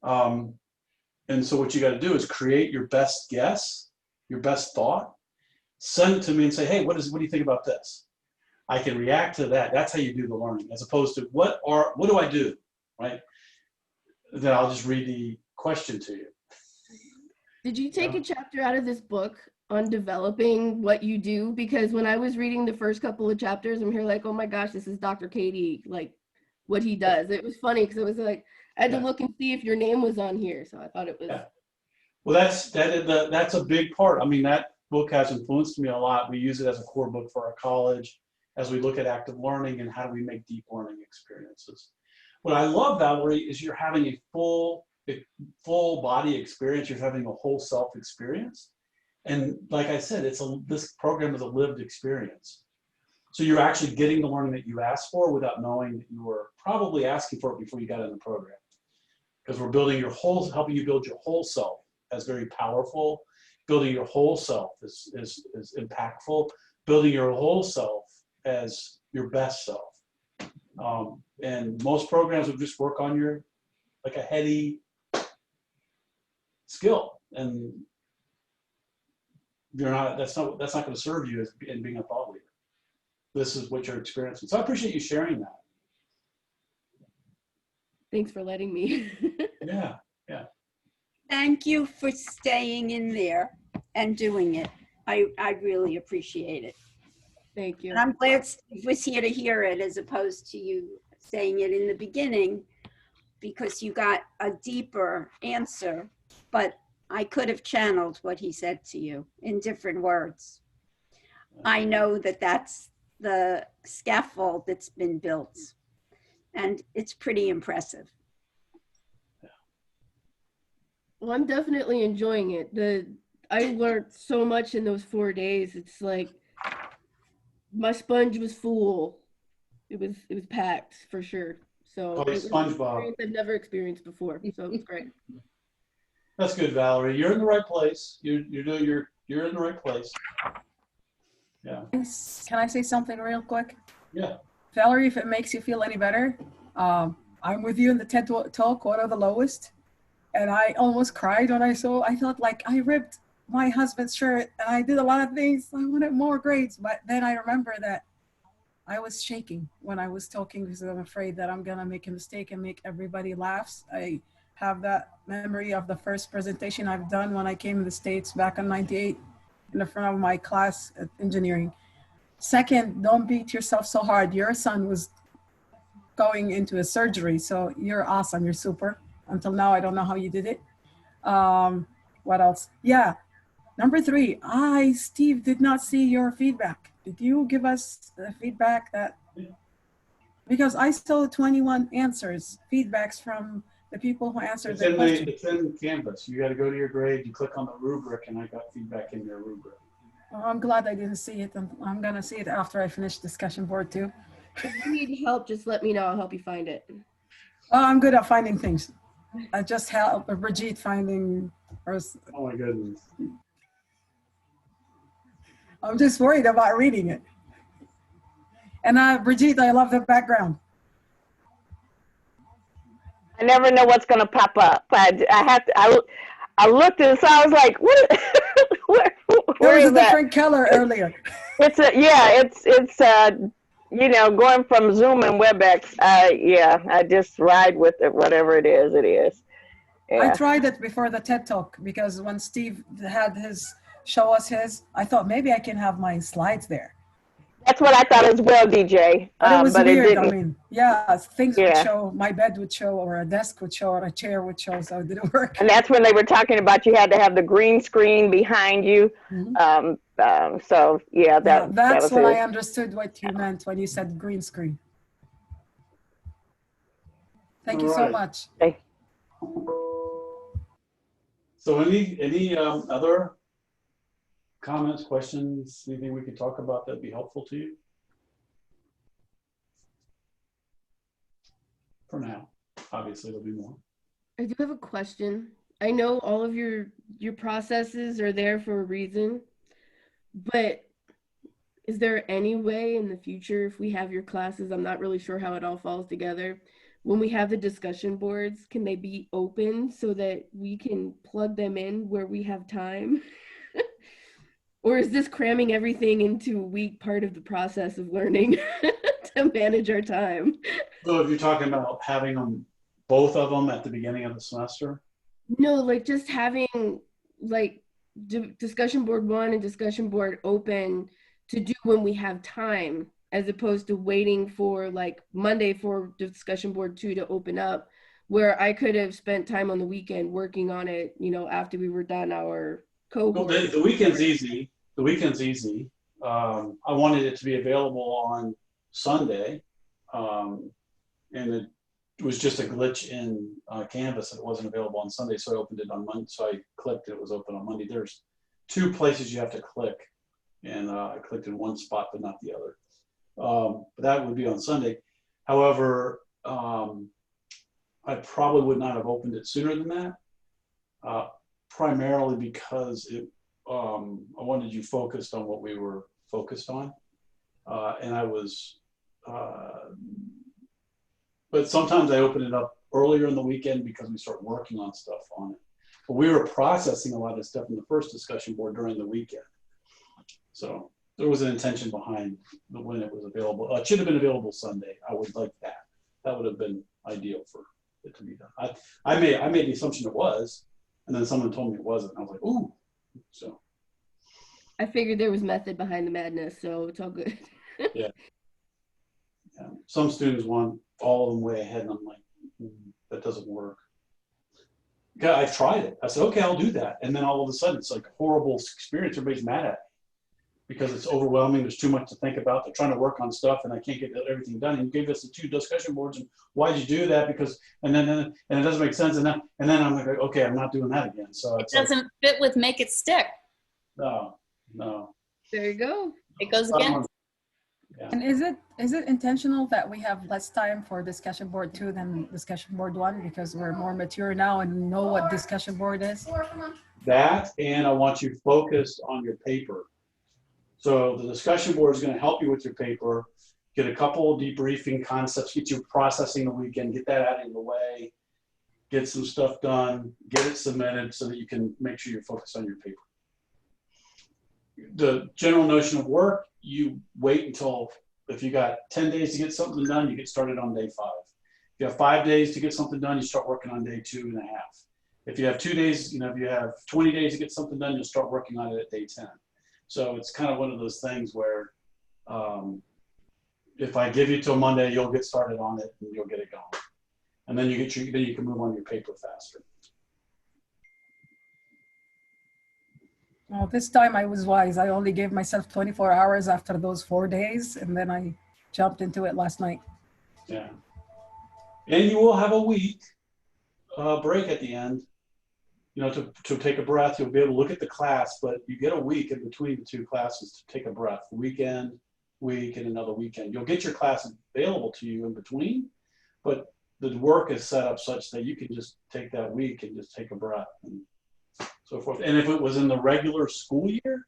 And so what you got to do is create your best guess, your best thought, send it to me and say, hey, what do you think about this? I can react to that. That's how you do the learning, as opposed to what do I do, right? Then I'll just read the question to you. Did you take a chapter out of this book on developing what you do? Because when I was reading the first couple of chapters, I'm here like, oh my gosh, this is Dr. Katie, like what he does. It was funny because it was like, I had to look and see if your name was on here. So I thought it was. Yeah. Well, that's a big part. I mean, that book has influenced me a lot. We use it as a core book for our college as we look at active learning and how do we make deep learning experiences. What I love, Valerie, is you're having a full body experience. You're having a whole self experience. And like I said, this program is a lived experience. So you're actually getting the learning that you asked for without knowing that you were probably asking for it before you got in the program. Because we're building helping you build your whole self as very powerful. Building your whole self is impactful. Building your whole self as your best self. And most programs will just work on your, like a heady skill. And that's not going to serve you in being a thought leader. This is what you're experiencing. So I appreciate you sharing that. Thanks for letting me. Yeah. Thank you for staying in there and doing it. I really appreciate it. Thank you. And I'm glad Steve was here to hear it as opposed to you saying it in the beginning, because you got a deeper answer, but I could have channeled what he said to you in different words. I know that that's the scaffold that's been built, and it's pretty impressive. Well, I'm definitely enjoying it. I learned so much in those 4 days. It's like my sponge was full. It was packed for sure. So it was an experience I've never experienced before. So it was great. That's good, Valerie. You're in the right place. You're you're in the right place. Yeah. Can I say something real quick? Yeah. Valerie, if it makes you feel any better, I'm with you in the TED Talk, What Are the Lowest? And I almost cried when I thought like I ripped my husband's shirt and I did a lot of things. I wanted more grades, but then I remember that I was shaking when I was talking because I'm afraid that I'm gonna make a mistake and make everybody laugh. I have that memory of the first presentation I've done when I came to the States back in '98 in the front of my class at engineering. Second, don't beat yourself so hard. Your son was going into a surgery, so you're awesome, you're super. Until now, I don't know how you did it. What else? Yeah, number 3, Steve, did not see your feedback. Did you give us the feedback that, because I saw 21 answers, feedbacks from the people who answered the question. It's in Canvas. You got to go to your grade, you click on the rubric, and I got feedback in your rubric. Oh, I'm glad I didn't see it. I'm gonna see it after I finish discussion board too. If you need help, just let me know. I'll help you find it. Oh, I'm good at finding things. I just help Brigitte finding hers. Oh my goodness. I'm just worried about reading it. And Brigitte, I love the background. I never know what's going to pop up. I looked and saw, I was like, what? Where There was is a that? different color earlier. It's you know, going from Zoom and WebEx. I just ride with it, whatever it is, it is. Yeah. I tried it before the TED Talk because when Steve had show us his, I thought maybe I can have my slides there. That's what I thought as well, DJ. But it was weird. It didn't. I mean, yeah, things would show, my bed would show, or a desk would show, or a chair would show, so it didn't work. And that's when they were talking about you had to have the green screen behind you. Mm-hmm. So yeah, that's that was when it. I understood what you meant when you said green screen. Thank you so much. Okay. So any other comments, questions, anything we could talk about that'd be helpful to you? For now, obviously there'll be more. I do have a question. I know all of your processes are there for a reason, but is there any way in the future, if we have your classes, I'm not really sure how it all falls together, when we have the discussion boards, can they be open so that we can plug them in where we have time? Or is this cramming everything into a weak part of the process of learning to manage our time? So if you're talking about having them, both of them at the beginning of the semester? No, like just having like discussion board 1 and discussion board open to do when we have time, as opposed to waiting for like Monday for discussion board 2 to open up, where I could have spent time on the weekend working on it, you know, after we were done our cohort. Well, the weekend's easy. The weekend's easy. I wanted it to be available on Sunday, and it was just a glitch in Canvas that it wasn't available on Sunday, so I opened it on Monday. So I clicked, it was open on Monday. There's 2 places you have to click, and I clicked in one spot but not the other. But that would be on Sunday. However, I probably would not have opened it sooner than that, primarily because I wanted you focused on what we were focused on. And I was, but sometimes I open it up earlier in the weekend because we start working on stuff on it. But we were processing a lot of stuff in the first discussion board during the weekend. So there was an intention behind when it was available. It should have been available Sunday. I would like that. That would have been ideal for it to be done. I made the assumption it was, and then someone told me it wasn't. I was like, ooh. So I figured there was method behind the madness, so it's all good. yeah. Some students want all of them way ahead, and I'm like, that doesn't work. I tried it. I said, okay, I'll do that. And then all of a sudden, it's like a horrible experience. Everybody's mad at me because it's overwhelming. There's too much to think about. They're trying to work on stuff, and I can't get everything done. And you gave us the 2 discussion boards, and why'd you do that? Because and it doesn't make sense. And then I'm like, okay, I'm not doing that again. So it doesn't fit with make it stick. No. There you go. It goes against. Yeah. And is it intentional that we have less time for discussion board 2 than discussion board 1 because we're more mature now and know what discussion board is? That, and I want you focused on your paper. So the discussion board is going to help you with your paper, get a couple of debriefing concepts, get you processing the weekend, get that out of the way, get some stuff done, get it submitted so that you can make sure you're focused on your paper. The general notion of work, you wait until, if you got 10 days to get something done, you get started on day 5. If you have 5 days to get something done, you start working on day 2.5. If you have 2 days, you know, if you have 20 days to get something done, you'll start working on it at day 10. So it's kind of one of those things where if I give you till Monday, you'll get started on it and you'll get it going. And then then you can move on your paper faster. Well, this time I was wise. I only gave myself 24 hours after those 4 days, and then I jumped into it last night. Yeah. And you will have a week break at the end, you know, to take a breath. You'll be able to look at the class, but you get a week in between the 2 classes to take a breath. Weekend, week, and another weekend. You'll get your class available to you in between, but the work is set up such that you can just take that week and just take a breath and so forth. And if it was in the regular school year,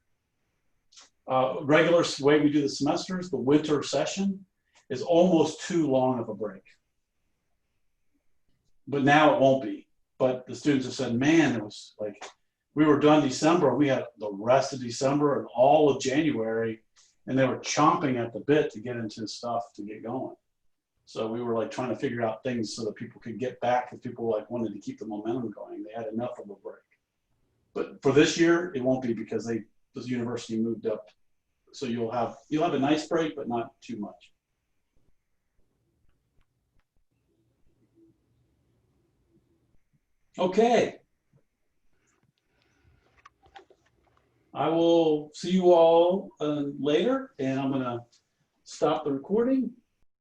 regular way we do the semesters, the winter session is almost too long of a break. But now it won't be. But the students have said, man, it was like, we were done December, we had the rest of December and all of January, and they were chomping at the bit to get into stuff to get going. So we were like trying to figure out things so that people could get back, if people like wanted to keep the momentum going. They had enough of a break. But for this year, it won't be because this university moved up. So you'll have a nice break, but not too much. Okay. I will see you all later, and I'm going to stop the recording